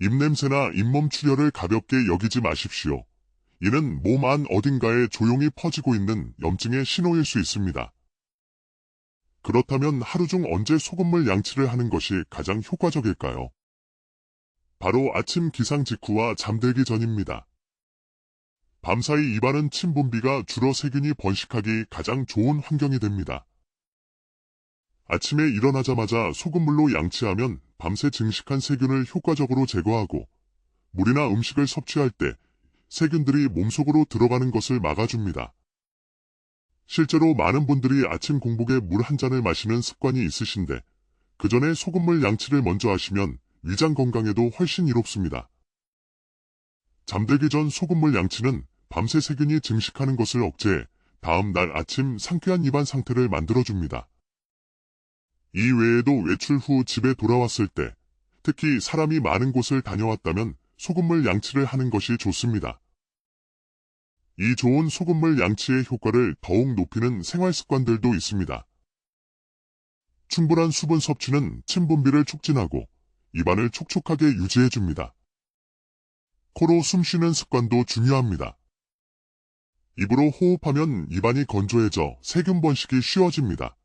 입냄새나 잇몸 출혈을 가볍게 여기지 마십시오. 이는 몸 안 어딘가에 조용히 퍼지고 있는 염증의 신호일 수 있습니다. 그렇다면 하루 중 언제 소금물 양치를 하는 것이 가장 효과적일까요? 바로 아침 기상 직후와 잠들기 전입니다. 밤사이 입안은 침분비가 줄어 세균이 번식하기 가장 좋은 환경이 됩니다. 아침에 일어나자마자 소금물로 양치하면 밤새 증식한 세균을 효과적으로 제거하고 물이나 음식을 섭취할 때 세균들이 몸속으로 들어가는 것을 막아줍니다. 실제로 많은 분들이 아침 공복에 물 한 잔을 마시는 습관이 있으신데 그 전에 소금물 양치를 먼저 하시면 위장 건강에도 훨씬 이롭습니다. 잠들기 전 소금물 양치는 밤새 세균이 증식하는 것을 억제해 다음 날 아침 상쾌한 입안 상태를 만들어줍니다. 이 외에도 외출 후 집에 돌아왔을 때, 특히 사람이 많은 곳을 다녀왔다면 소금물 양치를 하는 것이 좋습니다. 이 좋은 소금물 양치의 효과를 더욱 높이는 생활 습관들도 있습니다. 충분한 수분 섭취는 침 분비를 촉진하고 입안을 촉촉하게 유지해줍니다. 코로 숨 쉬는 습관도 중요합니다. 입으로 호흡하면 입안이 건조해져 세균 번식이 쉬워집니다.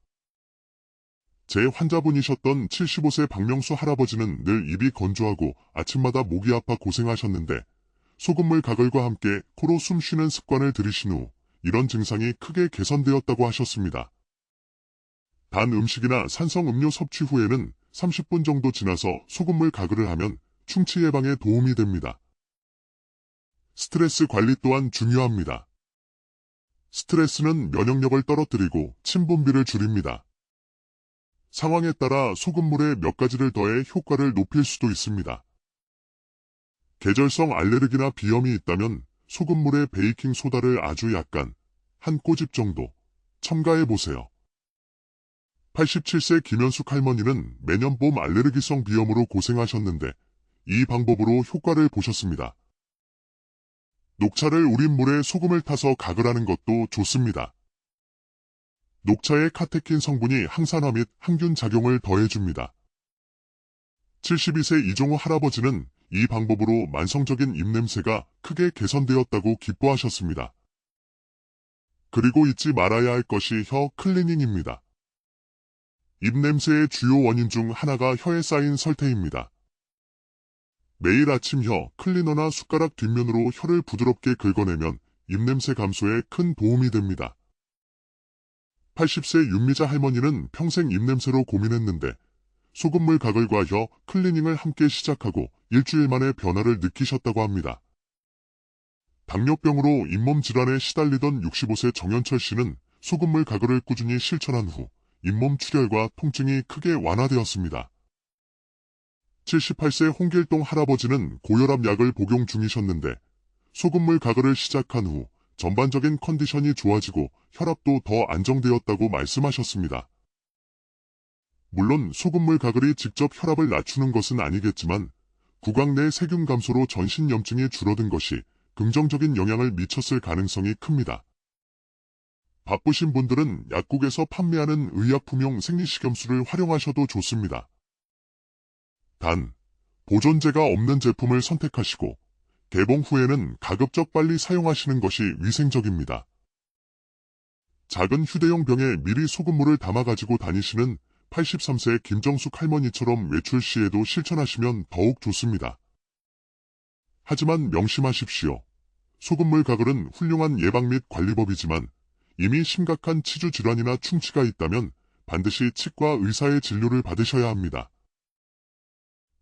제 환자분이셨던 75세 박명수 할아버지는 늘 입이 건조하고 아침마다 목이 아파 고생하셨는데 소금물 가글과 함께 코로 숨 쉬는 습관을 들이신 후 이런 증상이 크게 개선되었다고 하셨습니다. 단 음식이나 산성 음료 섭취 후에는 30분 정도 지나서 소금물 가글을 하면 충치 예방에 도움이 됩니다. 스트레스 관리 또한 중요합니다. 스트레스는 면역력을 떨어뜨리고 침 분비를 줄입니다. 상황에 따라 소금물에 몇 가지를 더해 효과를 높일 수도 있습니다. 계절성 알레르기나 비염이 있다면 소금물에 베이킹 소다를 아주 약간, 한 꼬집 정도, 첨가해보세요. 87세 김현숙 할머니는 매년 봄 알레르기성 비염으로 고생하셨는데 이 방법으로 효과를 보셨습니다. 녹차를 우린 물에 소금을 타서 가글하는 것도 좋습니다. 녹차의 카테킨 성분이 항산화 및 항균 작용을 더해줍니다. 72세 이종우 할아버지는 이 방법으로 만성적인 입냄새가 크게 개선되었다고 기뻐하셨습니다. 그리고 잊지 말아야 할 것이 혀 클리닝입니다. 입냄새의 주요 원인 중 하나가 혀에 쌓인 설태입니다. 매일 아침 혀 클리너나 숟가락 뒷면으로 혀를 부드럽게 긁어내면 입냄새 감소에 큰 도움이 됩니다. 80세 윤미자 할머니는 평생 입냄새로 고민했는데 소금물 가글과 혀 클리닝을 함께 시작하고 일주일 만에 변화를 느끼셨다고 합니다. 당뇨병으로 잇몸 질환에 시달리던 65세 정현철 씨는 소금물 가글을 꾸준히 실천한 후 잇몸 출혈과 통증이 크게 완화되었습니다. 78세 홍길동 할아버지는 고혈압 약을 복용 중이셨는데 소금물 가글을 시작한 후 전반적인 컨디션이 좋아지고 혈압도 더 안정되었다고 말씀하셨습니다. 물론 소금물 가글이 직접 혈압을 낮추는 것은 아니겠지만 구강 내 세균 감소로 전신 염증이 줄어든 것이 긍정적인 영향을 미쳤을 가능성이 큽니다. 바쁘신 분들은 약국에서 판매하는 의약품용 생리식염수를 활용하셔도 좋습니다. 단, 보존제가 없는 제품을 선택하시고 개봉 후에는 가급적 빨리 사용하시는 것이 위생적입니다. 작은 휴대용 병에 미리 소금물을 담아 가지고 다니시는 83세 김정숙 할머니처럼 외출 시에도 실천하시면 더욱 좋습니다. 하지만 명심하십시오. 소금물 가글은 훌륭한 예방 및 관리법이지만 이미 심각한 치주 질환이나 충치가 있다면 반드시 치과 의사의 진료를 받으셔야 합니다.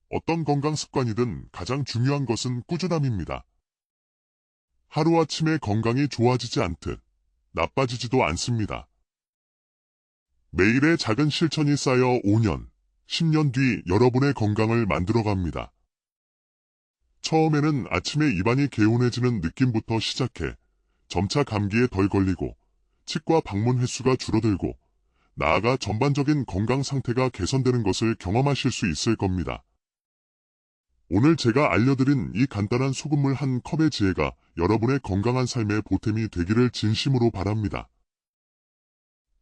어떤 건강 습관이든 가장 중요한 것은 꾸준함입니다. 하루아침에 건강이 좋아지지 않듯 나빠지지도 않습니다. 매일의 작은 실천이 쌓여 5년, 10년 뒤 여러분의 건강을 만들어갑니다. 처음에는 아침에 입안이 개운해지는 느낌부터 시작해 점차 감기에 덜 걸리고 치과 방문 횟수가 줄어들고 나아가 전반적인 건강 상태가 개선되는 것을 경험하실 수 있을 겁니다. 오늘 제가 알려드린 이 간단한 소금물 한 컵의 지혜가 여러분의 건강한 삶의 보탬이 되기를 진심으로 바랍니다.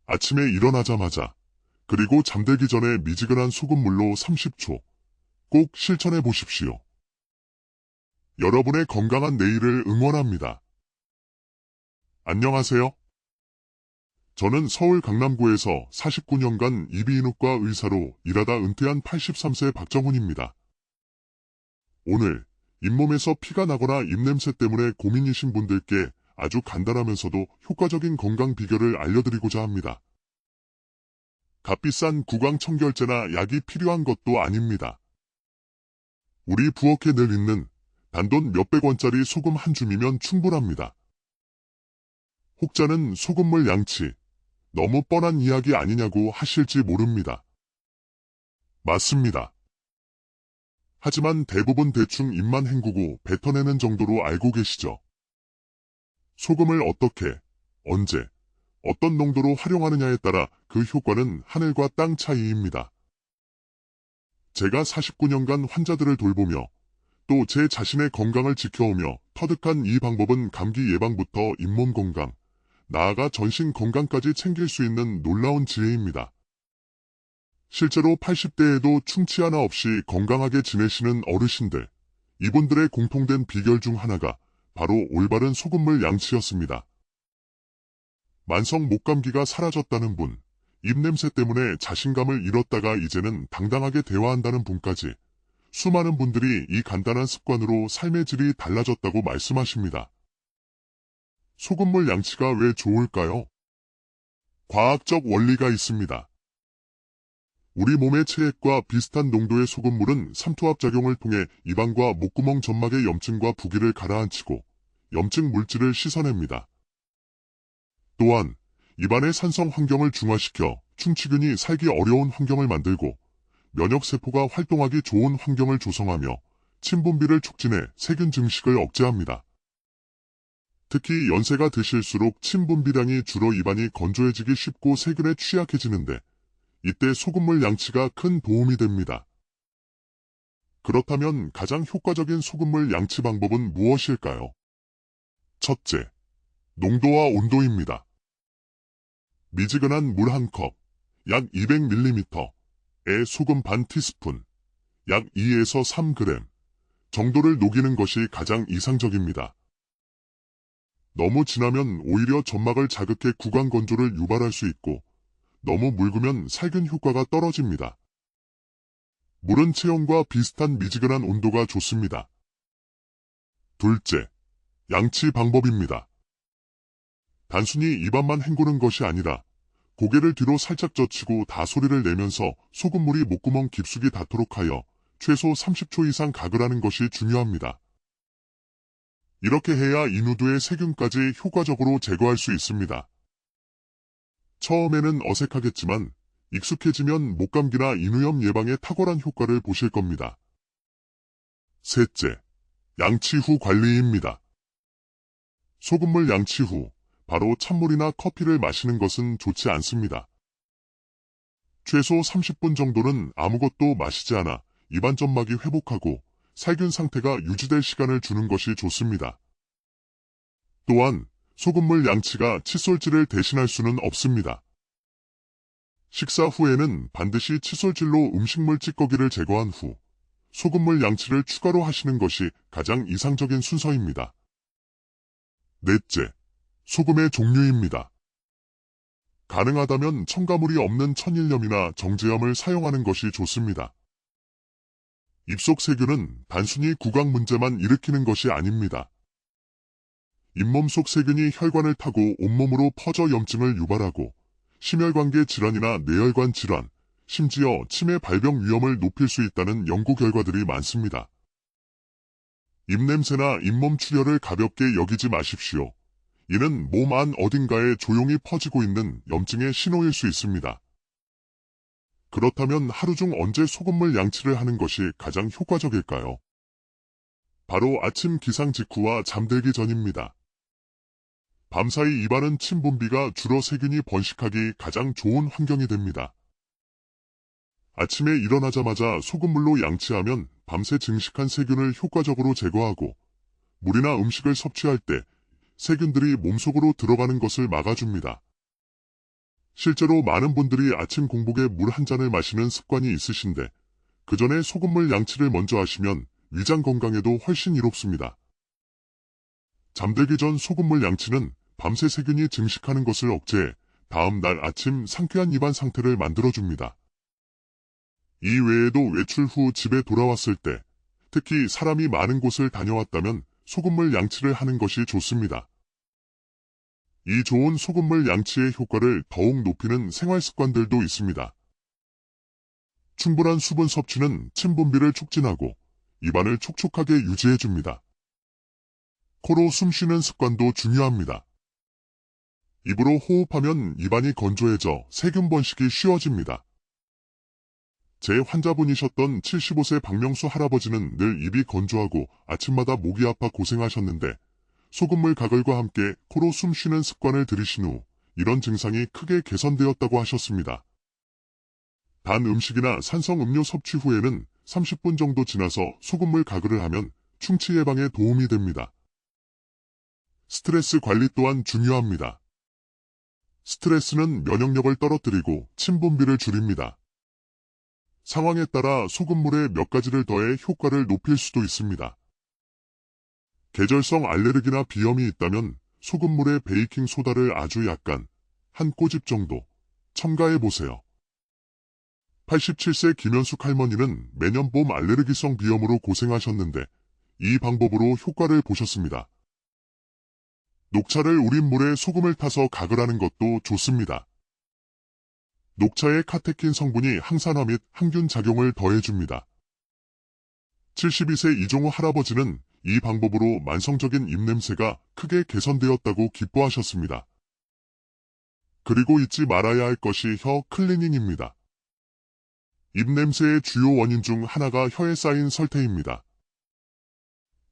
아침에 일어나자마자 그리고 잠들기 전에 미지근한 소금물로 30초 꼭 실천해 보십시오. 여러분의 건강한 내일을 응원합니다. 안녕하세요. 저는 서울 강남구에서 49년간 이비인후과 의사로 일하다 은퇴한 83세 박정훈입니다. 오늘 잇몸에서 피가 나거나 입냄새 때문에 고민이신 분들께 아주 간단하면서도 효과적인 건강 비결을 알려드리고자 합니다. 값비싼 구강 청결제나 약이 필요한 것도 아닙니다. 우리 부엌에 늘 있는 단돈 몇백 원짜리 소금 한 줌이면 충분합니다. 혹자는 소금물 양치, 너무 뻔한 이야기 아니냐고 하실지 모릅니다. 맞습니다. 하지만 대부분 대충 입만 헹구고 뱉어내는 정도로 알고 계시죠? 소금을 어떻게, 언제, 어떤 농도로 활용하느냐에 따라 그 효과는 하늘과 땅 차이입니다. 제가 49년간 환자들을 돌보며 또 제 자신의 건강을 지켜오며 터득한 이 방법은 감기 예방부터 잇몸 건강, 나아가 전신 건강까지 챙길 수 있는 놀라운 지혜입니다. 실제로 80대에도 충치 하나 없이 건강하게 지내시는 어르신들, 이분들의 공통된 비결 중 하나가 바로 올바른 소금물 양치였습니다. 만성 목감기가 사라졌다는 분, 입냄새 때문에 자신감을 잃었다가 이제는 당당하게 대화한다는 분까지 수많은 분들이 이 간단한 습관으로 삶의 질이 달라졌다고 말씀하십니다. 소금물 양치가 왜 좋을까요? 과학적 원리가 있습니다. 우리 몸의 체액과 비슷한 농도의 소금물은 삼투압작용을 통해 입안과 목구멍 점막의 염증과 부기를 가라앉히고 염증 물질을 씻어냅니다. 또한 입안의 산성 환경을 중화시켜 충치균이 살기 어려운 환경을 만들고 면역세포가 활동하기 좋은 환경을 조성하며 침분비를 촉진해 세균 증식을 억제합니다. 특히 연세가 드실수록 침분비량이 줄어 입안이 건조해지기 쉽고 세균에 취약해지는데 이때 소금물 양치가 큰 도움이 됩니다. 그렇다면 가장 효과적인 소금물 양치 방법은 무엇일까요? 첫째, 농도와 온도입니다. 미지근한 물 한 컵, 약 200ml에 소금 반 티스푼, 약 2에서 3g 정도를 녹이는 것이 가장 이상적입니다. 너무 진하면 오히려 점막을 자극해 구강 건조를 유발할 수 있고 너무 묽으면 살균 효과가 떨어집니다. 물은 체온과 비슷한 미지근한 온도가 좋습니다. 둘째, 양치 방법입니다. 단순히 입안만 헹구는 것이 아니라 고개를 뒤로 살짝 젖히고 다소리를 내면서 소금물이 목구멍 깊숙이 닿도록 하여 최소 30초 이상 가글하는 것이 중요합니다. 이렇게 해야 인후두의 세균까지 효과적으로 제거할 수 있습니다. 처음에는 어색하겠지만 익숙해지면 목감기나 인후염 예방에 탁월한 효과를 보실 겁니다. 셋째, 양치 후 관리입니다. 소금물 양치 후 바로 찬물이나 커피를 마시는 것은 좋지 않습니다. 최소 30분 정도는 아무것도 마시지 않아 입안 점막이 회복하고 살균 상태가 유지될 시간을 주는 것이 좋습니다. 또한 소금물 양치가 칫솔질을 대신할 수는 없습니다. 식사 후에는 반드시 칫솔질로 음식물 찌꺼기를 제거한 후 소금물 양치를 추가로 하시는 것이 가장 이상적인 순서입니다. 넷째, 소금의 종류입니다. 가능하다면 첨가물이 없는 천일염이나 정제염을 사용하는 것이 좋습니다. 입속 세균은 단순히 구강 문제만 일으키는 것이 아닙니다. 잇몸 속 세균이 혈관을 타고 온몸으로 퍼져 염증을 유발하고 심혈관계 질환이나 뇌혈관 질환, 심지어 치매 발병 위험을 높일 수 있다는 연구 결과들이 많습니다. 입냄새나 잇몸 출혈을 가볍게 여기지 마십시오. 이는 몸 안 어딘가에 조용히 퍼지고 있는 염증의 신호일 수 있습니다. 그렇다면 하루 중 언제 소금물 양치를 하는 것이 가장 효과적일까요? 바로 아침 기상 직후와 잠들기 전입니다. 밤사이 입안은 침분비가 줄어 세균이 번식하기 가장 좋은 환경이 됩니다. 아침에 일어나자마자 소금물로 양치하면 밤새 증식한 세균을 효과적으로 제거하고 물이나 음식을 섭취할 때 세균들이 몸속으로 들어가는 것을 막아줍니다. 실제로 많은 분들이 아침 공복에 물 한 잔을 마시는 습관이 있으신데 그 전에 소금물 양치를 먼저 하시면 위장 건강에도 훨씬 이롭습니다. 잠들기 전 소금물 양치는 밤새 세균이 증식하는 것을 억제해 다음 날 아침 상쾌한 입안 상태를 만들어줍니다. 이 외에도 외출 후 집에 돌아왔을 때 특히 사람이 많은 곳을 다녀왔다면 소금물 양치를 하는 것이 좋습니다. 이 좋은 소금물 양치의 효과를 더욱 높이는 생활 습관들도 있습니다. 충분한 수분 섭취는 침분비를 촉진하고 입안을 촉촉하게 유지해줍니다. 코로 숨 쉬는 습관도 중요합니다. 입으로 호흡하면 입안이 건조해져 세균 번식이 쉬워집니다. 제 환자분이셨던 75세 박명수 할아버지는 늘 입이 건조하고 아침마다 목이 아파 고생하셨는데 소금물 가글과 함께 코로 숨 쉬는 습관을 들이신 후 이런 증상이 크게 개선되었다고 하셨습니다. 단 음식이나 산성 음료 섭취 후에는 30분 정도 지나서 소금물 가글을 하면 충치 예방에 도움이 됩니다. 스트레스 관리 또한 중요합니다. 스트레스는 면역력을 떨어뜨리고 침 분비를 줄입니다. 상황에 따라 소금물에 몇 가지를 더해 효과를 높일 수도 있습니다. 계절성 알레르기나 비염이 있다면 소금물에 베이킹 소다를 아주 약간 한 꼬집 정도 첨가해 보세요. 87세 김현숙 할머니는 매년 봄 알레르기성 비염으로 고생하셨는데 이 방법으로 효과를 보셨습니다. 녹차를 우린 물에 소금을 타서 가글하는 것도 좋습니다. 녹차의 카테킨 성분이 항산화 및 항균 작용을 더해줍니다. 72세 이종우 할아버지는 이 방법으로 만성적인 입냄새가 크게 개선되었다고 기뻐하셨습니다. 그리고 잊지 말아야 할 것이 혀 클리닝입니다. 입냄새의 주요 원인 중 하나가 혀에 쌓인 설태입니다.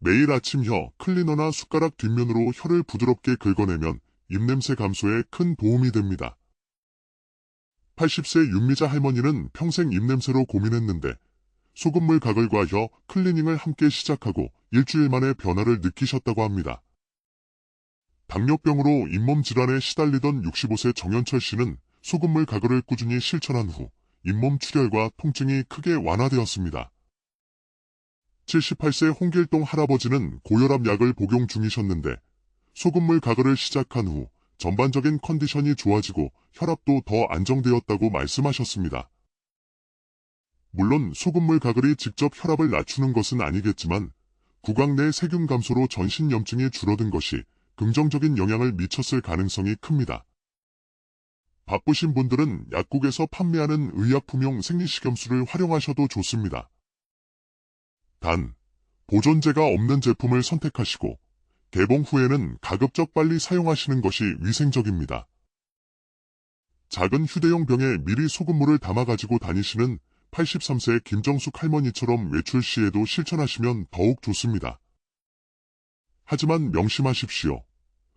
매일 아침 혀 클리너나 숟가락 뒷면으로 혀를 부드럽게 긁어내면 입냄새 감소에 큰 도움이 됩니다. 80세 윤미자 할머니는 평생 입냄새로 고민했는데 소금물 가글과 혀 클리닝을 함께 시작하고 일주일 만에 변화를 느끼셨다고 합니다. 당뇨병으로 잇몸 질환에 시달리던 65세 정현철 씨는 소금물 가글을 꾸준히 실천한 후 잇몸 출혈과 통증이 크게 완화되었습니다. 78세 홍길동 할아버지는 고혈압 약을 복용 중이셨는데 소금물 가글을 시작한 후 전반적인 컨디션이 좋아지고 혈압도 더 안정되었다고 말씀하셨습니다. 물론 소금물 가글이 직접 혈압을 낮추는 것은 아니겠지만 구강 내 세균 감소로 전신 염증이 줄어든 것이 긍정적인 영향을 미쳤을 가능성이 큽니다. 바쁘신 분들은 약국에서 판매하는 의약품용 생리식염수를 활용하셔도 좋습니다. 단, 보존제가 없는 제품을 선택하시고 개봉 후에는 가급적 빨리 사용하시는 것이 위생적입니다. 작은 휴대용 병에 미리 소금물을 담아 가지고 다니시는 83세 김정숙 할머니처럼 외출 시에도 실천하시면 더욱 좋습니다. 하지만 명심하십시오.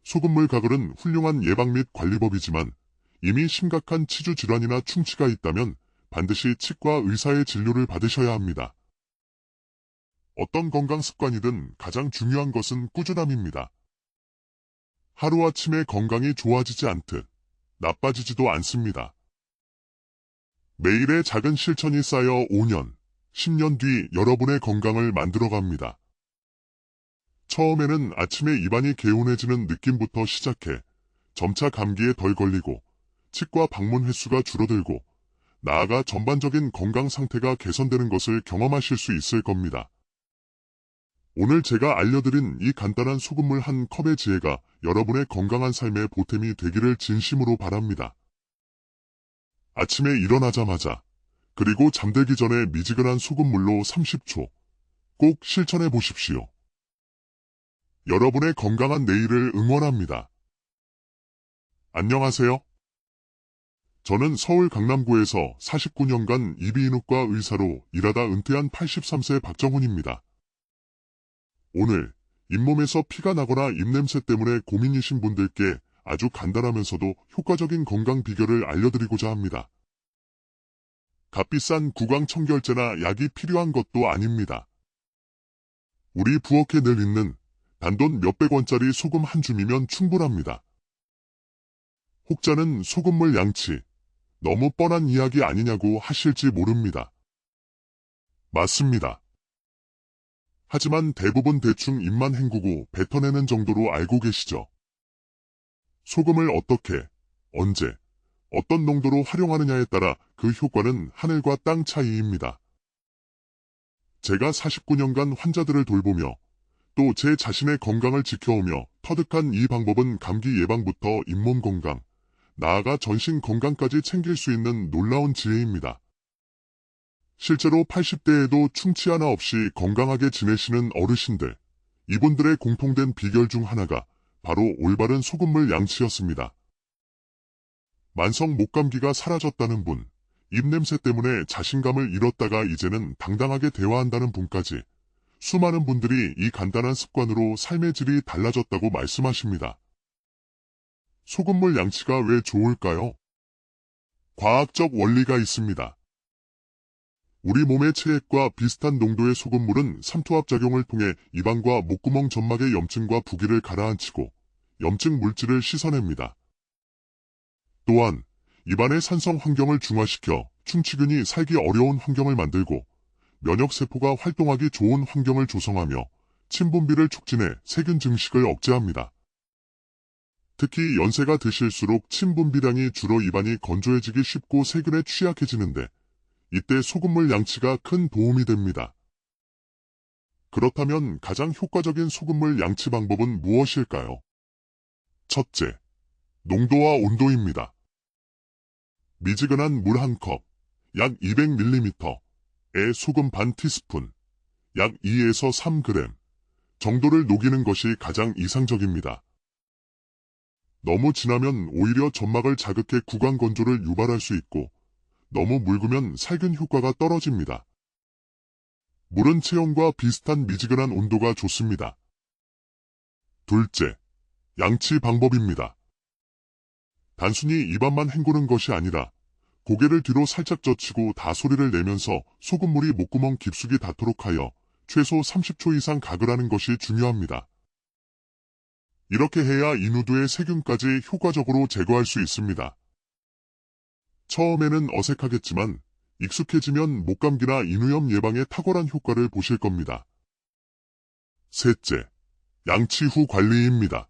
소금물 가글은 훌륭한 예방 및 관리법이지만 이미 심각한 치주 질환이나 충치가 있다면 반드시 치과 의사의 진료를 받으셔야 합니다. 어떤 건강 습관이든 가장 중요한 것은 꾸준함입니다. 하루아침에 건강이 좋아지지 않듯 나빠지지도 않습니다. 매일의 작은 실천이 쌓여 5년, 10년 뒤 여러분의 건강을 만들어갑니다. 처음에는 아침에 입안이 개운해지는 느낌부터 시작해 점차 감기에 덜 걸리고 치과 방문 횟수가 줄어들고 나아가 전반적인 건강 상태가 개선되는 것을 경험하실 수 있을 겁니다. 오늘 제가 알려드린 이 간단한 소금물 한 컵의 지혜가 여러분의 건강한 삶의 보탬이 되기를 진심으로 바랍니다. 아침에 일어나자마자 그리고 잠들기 전에 미지근한 소금물로 30초 꼭 실천해 보십시오. 여러분의 건강한 내일을 응원합니다. 안녕하세요. 저는 서울 강남구에서 49년간 이비인후과 의사로 일하다 은퇴한 83세 박정훈입니다. 오늘 잇몸에서 피가 나거나 입냄새 때문에 고민이신 분들께 아주 간단하면서도 효과적인 건강 비결을 알려드리고자 합니다. 값비싼 구강 청결제나 약이 필요한 것도 아닙니다. 우리 부엌에 늘 있는 단돈 몇백 원짜리 소금 한 줌이면 충분합니다. 혹자는 소금물 양치, 너무 뻔한 이야기 아니냐고 하실지 모릅니다. 맞습니다. 하지만 대부분 대충 입만 헹구고 뱉어내는 정도로 알고 계시죠? 소금을 어떻게, 언제, 어떤 농도로 활용하느냐에 따라 그 효과는 하늘과 땅 차이입니다. 제가 49년간 환자들을 돌보며 또 제 자신의 건강을 지켜오며 터득한 이 방법은 감기 예방부터 잇몸 건강, 나아가 전신 건강까지 챙길 수 있는 놀라운 지혜입니다. 실제로 80대에도 충치 하나 없이 건강하게 지내시는 어르신들, 이분들의 공통된 비결 중 하나가 바로 올바른 소금물 양치였습니다. 만성 목감기가 사라졌다는 분, 입냄새 때문에 자신감을 잃었다가 이제는 당당하게 대화한다는 분까지 수많은 분들이 이 간단한 습관으로 삶의 질이 달라졌다고 말씀하십니다. 소금물 양치가 왜 좋을까요? 과학적 원리가 있습니다. 우리 몸의 체액과 비슷한 농도의 소금물은 삼투압작용을 통해 입안과 목구멍 점막의 염증과 부기를 가라앉히고 염증 물질을 씻어냅니다. 또한 입안의 산성 환경을 중화시켜 충치균이 살기 어려운 환경을 만들고 면역세포가 활동하기 좋은 환경을 조성하며 침분비를 촉진해 세균 증식을 억제합니다. 특히 연세가 드실수록 침분비량이 줄어 입안이 건조해지기 쉽고 세균에 취약해지는데 이때 소금물 양치가 큰 도움이 됩니다. 그렇다면 가장 효과적인 소금물 양치 방법은 무엇일까요? 첫째, 농도와 온도입니다. 미지근한 물 한 컵, 약 200ml에 소금 반 티스푼, 약 2에서 3g 정도를 녹이는 것이 가장 이상적입니다. 너무 진하면 오히려 점막을 자극해 구강 건조를 유발할 수 있고 너무 묽으면 살균 효과가 떨어집니다. 물은 체온과 비슷한 미지근한 온도가 좋습니다. 둘째, 양치 방법입니다. 단순히 입안만 헹구는 것이 아니라 고개를 뒤로 살짝 젖히고 다소리를 내면서 소금물이 목구멍 깊숙이 닿도록 하여 최소 30초 이상 가글하는 것이 중요합니다. 이렇게 해야 인후두의 세균까지 효과적으로 제거할 수 있습니다. 처음에는 어색하겠지만 익숙해지면 목감기나 인후염 예방에 탁월한 효과를 보실 겁니다. 셋째, 양치 후 관리입니다.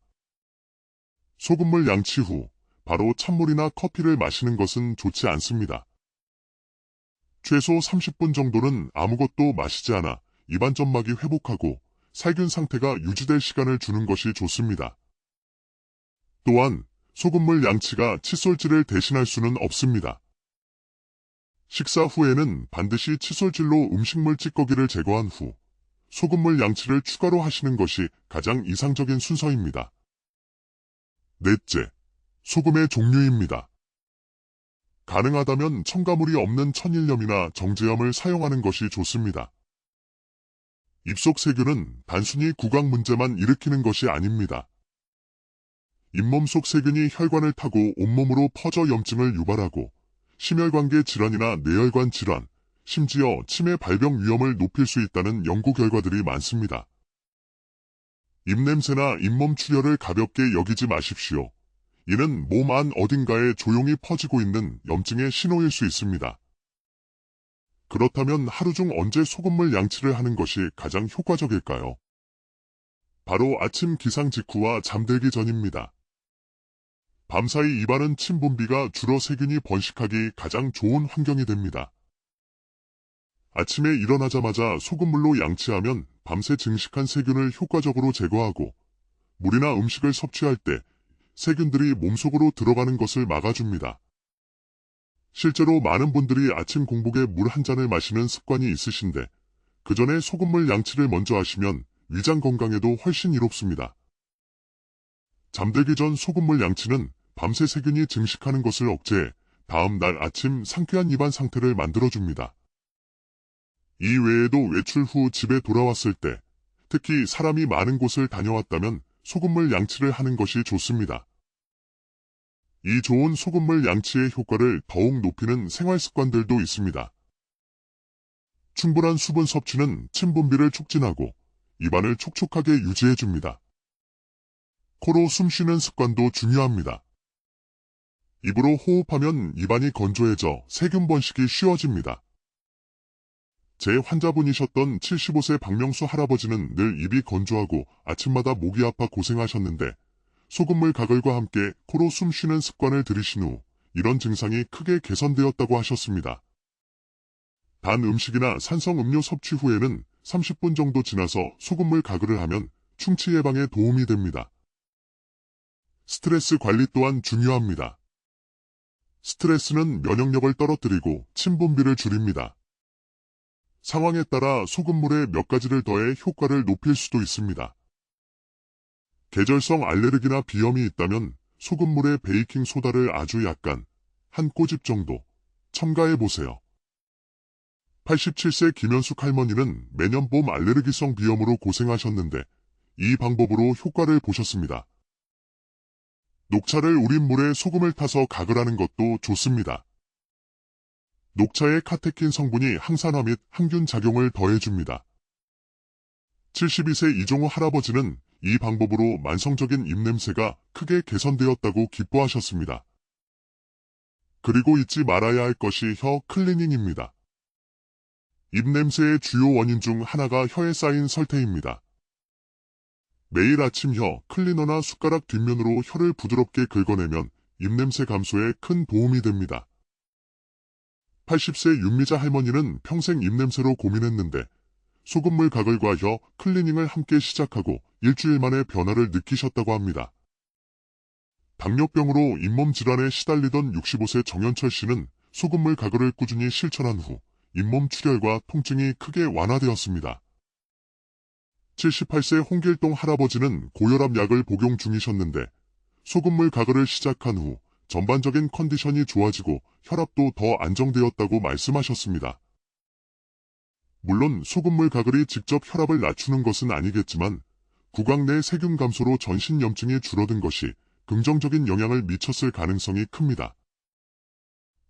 소금물 양치 후 바로 찬물이나 커피를 마시는 것은 좋지 않습니다. 최소 30분 정도는 아무것도 마시지 않아 입안 점막이 회복하고 살균 상태가 유지될 시간을 주는 것이 좋습니다. 또한 소금물 양치가 칫솔질을 대신할 수는 없습니다. 식사 후에는 반드시 칫솔질로 음식물 찌꺼기를 제거한 후 소금물 양치를 추가로 하시는 것이 가장 이상적인 순서입니다. 넷째, 소금의 종류입니다. 가능하다면 첨가물이 없는 천일염이나 정제염을 사용하는 것이 좋습니다. 입속 세균은 단순히 구강 문제만 일으키는 것이 아닙니다. 잇몸 속 세균이 혈관을 타고 온몸으로 퍼져 염증을 유발하고 심혈관계 질환이나 뇌혈관 질환, 심지어 치매 발병 위험을 높일 수 있다는 연구 결과들이 많습니다. 입냄새나 잇몸 출혈을 가볍게 여기지 마십시오. 이는 몸 안 어딘가에 조용히 퍼지고 있는 염증의 신호일 수 있습니다. 그렇다면 하루 중 언제 소금물 양치를 하는 것이 가장 효과적일까요? 바로 아침 기상 직후와 잠들기 전입니다. 밤사이 입안은 침분비가 줄어 세균이 번식하기 가장 좋은 환경이 됩니다. 아침에 일어나자마자 소금물로 양치하면 밤새 증식한 세균을 효과적으로 제거하고 물이나 음식을 섭취할 때 세균들이 몸속으로 들어가는 것을 막아줍니다. 실제로 많은 분들이 아침 공복에 물 한 잔을 마시는 습관이 있으신데 그 전에 소금물 양치를 먼저 하시면 위장 건강에도 훨씬 이롭습니다. 잠들기 전 소금물 양치는 밤새 세균이 증식하는 것을 억제해 다음 날 아침 상쾌한 입안 상태를 만들어줍니다. 이 외에도 외출 후 집에 돌아왔을 때 특히 사람이 많은 곳을 다녀왔다면 소금물 양치를 하는 것이 좋습니다. 이 좋은 소금물 양치의 효과를 더욱 높이는 생활 습관들도 있습니다. 충분한 수분 섭취는 침분비를 촉진하고 입안을 촉촉하게 유지해줍니다. 코로 숨 쉬는 습관도 중요합니다. 입으로 호흡하면 입안이 건조해져 세균 번식이 쉬워집니다. 제 환자분이셨던 75세 박명수 할아버지는 늘 입이 건조하고 아침마다 목이 아파 고생하셨는데 소금물 가글과 함께 코로 숨 쉬는 습관을 들이신 후 이런 증상이 크게 개선되었다고 하셨습니다. 단 음식이나 산성 음료 섭취 후에는 30분 정도 지나서 소금물 가글을 하면 충치 예방에 도움이 됩니다. 스트레스 관리 또한 중요합니다. 스트레스는 면역력을 떨어뜨리고 침분비를 줄입니다. 상황에 따라 소금물에 몇 가지를 더해 효과를 높일 수도 있습니다. 계절성 알레르기나 비염이 있다면 소금물에 베이킹 소다를 아주 약간 한 꼬집 정도, 첨가해보세요. 87세 김현숙 할머니는 매년 봄 알레르기성 비염으로 고생하셨는데 이 방법으로 효과를 보셨습니다. 녹차를 우린 물에 소금을 타서 각을 하는 것도 좋습니다. 녹차의 카테킨 성분이 항산화 및 항균 작용을 더해줍니다. 72세 이종우 할아버지는 이 방법으로 만성적인 입냄새가 크게 개선되었다고 기뻐하셨습니다. 그리고 잊지 말아야 할 것이 혀 클리닝입니다. 입냄새의 주요 원인 중 하나가 혀에 쌓인 설태입니다. 매일 아침 혀 클리너나 숟가락 뒷면으로 혀를 부드럽게 긁어내면 입냄새 감소에 큰 도움이 됩니다. 80세 윤미자 할머니는 평생 입냄새로 고민했는데 소금물 가글과 혀 클리닝을 함께 시작하고 일주일 만에 변화를 느끼셨다고 합니다. 당뇨병으로 잇몸 질환에 시달리던 65세 정현철 씨는 소금물 가글을 꾸준히 실천한 후 잇몸 출혈과 통증이 크게 완화되었습니다. 78세 홍길동 할아버지는 고혈압 약을 복용 중이셨는데 소금물 가글을 시작한 후 전반적인 컨디션이 좋아지고 혈압도 더 안정되었다고 말씀하셨습니다. 물론 소금물 가글이 직접 혈압을 낮추는 것은 아니겠지만 구강 내 세균 감소로 전신 염증이 줄어든 것이 긍정적인 영향을 미쳤을 가능성이 큽니다.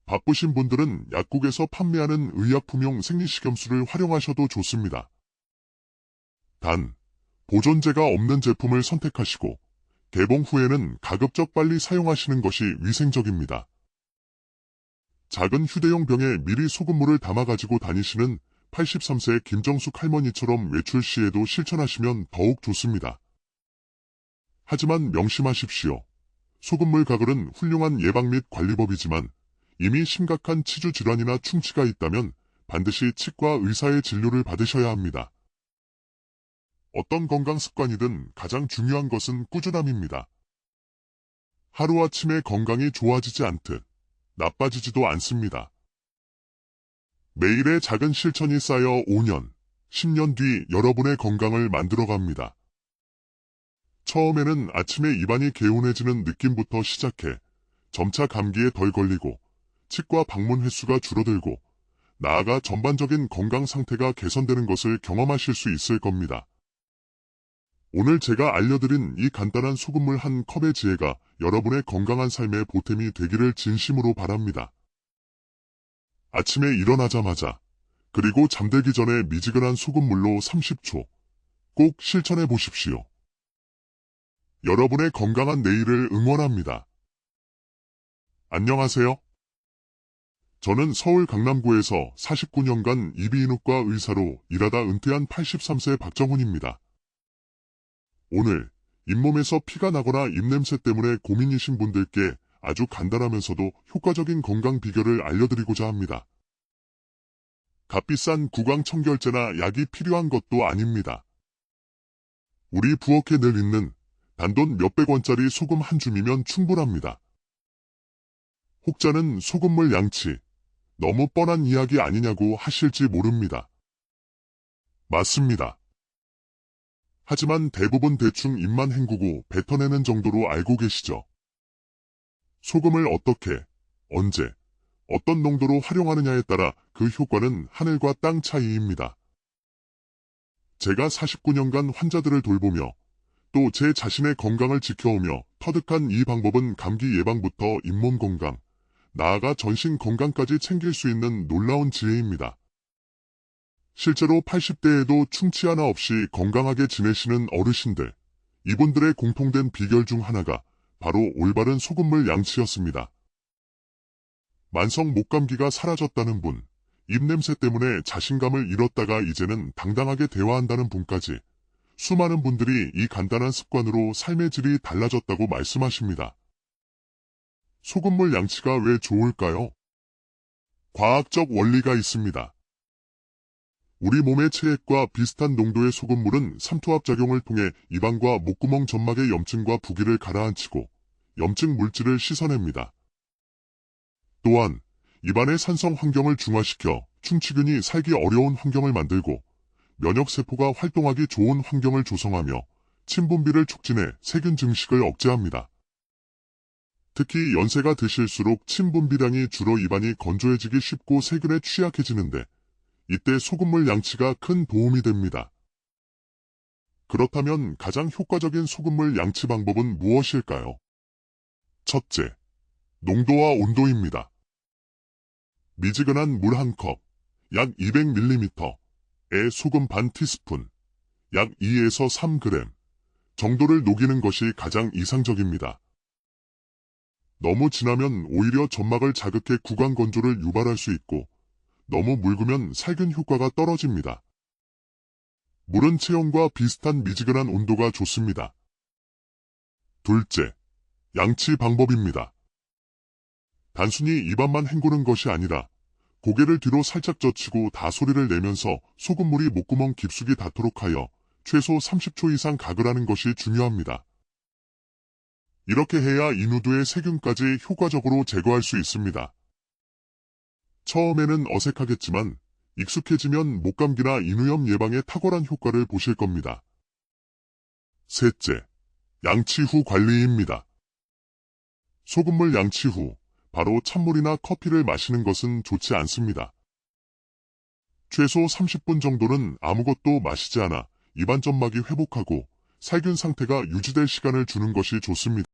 바쁘신 분들은 약국에서 판매하는 의약품용 생리식염수를 활용하셔도 좋습니다. 단, 보존제가 없는 제품을 선택하시고 개봉 후에는 가급적 빨리 사용하시는 것이 위생적입니다. 작은 휴대용 병에 미리 소금물을 담아 가지고 다니시는 83세 김정숙 할머니처럼 외출 시에도 실천하시면 더욱 좋습니다. 하지만 명심하십시오. 소금물 가글은 훌륭한 예방 및 관리법이지만 이미 심각한 치주 질환이나 충치가 있다면 반드시 치과 의사의 진료를 받으셔야 합니다. 어떤 건강 습관이든 가장 중요한 것은 꾸준함입니다. 하루아침에 건강이 좋아지지 않듯 나빠지지도 않습니다. 매일의 작은 실천이 쌓여 5년, 10년 뒤 여러분의 건강을 만들어갑니다. 처음에는 아침에 입안이 개운해지는 느낌부터 시작해 점차 감기에 덜 걸리고 치과 방문 횟수가 줄어들고 나아가 전반적인 건강 상태가 개선되는 것을 경험하실 수 있을 겁니다. 오늘 제가 알려드린 이 간단한 소금물 한 컵의 지혜가 여러분의 건강한 삶의 보탬이 되기를 진심으로 바랍니다. 아침에 일어나자마자 그리고 잠들기 전에 미지근한 소금물로 30초 꼭 실천해 보십시오. 여러분의 건강한 내일을 응원합니다. 안녕하세요. 저는 서울 강남구에서 49년간 이비인후과 의사로 일하다 은퇴한 83세 박정훈입니다. 오늘 잇몸에서 피가 나거나 입냄새 때문에 고민이신 분들께 아주 간단하면서도 효과적인 건강 비결을 알려드리고자 합니다. 값비싼 구강 청결제나 약이 필요한 것도 아닙니다. 우리 부엌에 늘 있는 단돈 몇백 원짜리 소금 한 줌이면 충분합니다. 혹자는 소금물 양치, 너무 뻔한 이야기 아니냐고 하실지 모릅니다. 맞습니다. 하지만 대부분 대충 입만 헹구고 뱉어내는 정도로 알고 계시죠? 소금을 어떻게, 언제, 어떤 농도로 활용하느냐에 따라 그 효과는 하늘과 땅 차이입니다. 제가 49년간 환자들을 돌보며 또 제 자신의 건강을 지켜오며 터득한 이 방법은 감기 예방부터 잇몸 건강, 나아가 전신 건강까지 챙길 수 있는 놀라운 지혜입니다. 실제로 80대에도 충치 하나 없이 건강하게 지내시는 어르신들, 이분들의 공통된 비결 중 하나가 바로 올바른 소금물 양치였습니다. 만성 목감기가 사라졌다는 분, 입냄새 때문에 자신감을 잃었다가 이제는 당당하게 대화한다는 분까지 수많은 분들이 이 간단한 습관으로 삶의 질이 달라졌다고 말씀하십니다. 소금물 양치가 왜 좋을까요? 과학적 원리가 있습니다. 우리 몸의 체액과 비슷한 농도의 소금물은 삼투압작용을 통해 입안과 목구멍 점막의 염증과 부기를 가라앉히고 염증 물질을 씻어냅니다. 또한 입안의 산성 환경을 중화시켜 충치균이 살기 어려운 환경을 만들고 면역세포가 활동하기 좋은 환경을 조성하며 침분비를 촉진해 세균 증식을 억제합니다. 특히 연세가 드실수록 침 분비량이 줄어 입안이 건조해지기 쉽고 세균에 취약해지는데 이때 소금물 양치가 큰 도움이 됩니다. 그렇다면 가장 효과적인 소금물 양치 방법은 무엇일까요? 첫째, 농도와 온도입니다. 미지근한 물 한 컵, 약 200ml에 소금 반 티스푼, 약 2에서 3g 정도를 녹이는 것이 가장 이상적입니다. 너무 진하면 오히려 점막을 자극해 구강 건조를 유발할 수 있고 너무 묽으면 살균 효과가 떨어집니다. 물은 체온과 비슷한 미지근한 온도가 좋습니다. 둘째, 양치 방법입니다. 단순히 입안만 헹구는 것이 아니라 고개를 뒤로 살짝 젖히고 다소리를 내면서 소금물이 목구멍 깊숙이 닿도록 하여 최소 30초 이상 가글하는 것이 중요합니다. 이렇게 해야 인후두의 세균까지 효과적으로 제거할 수 있습니다. 처음에는 어색하겠지만 익숙해지면 목감기나 인후염 예방에 탁월한 효과를 보실 겁니다. 셋째, 양치 후 관리입니다. 소금물 양치 후 바로 찬물이나 커피를 마시는 것은 좋지 않습니다. 최소 30분 정도는 아무것도 마시지 않아 입안 점막이 회복하고 살균 상태가 유지될 시간을 주는 것이 좋습니다.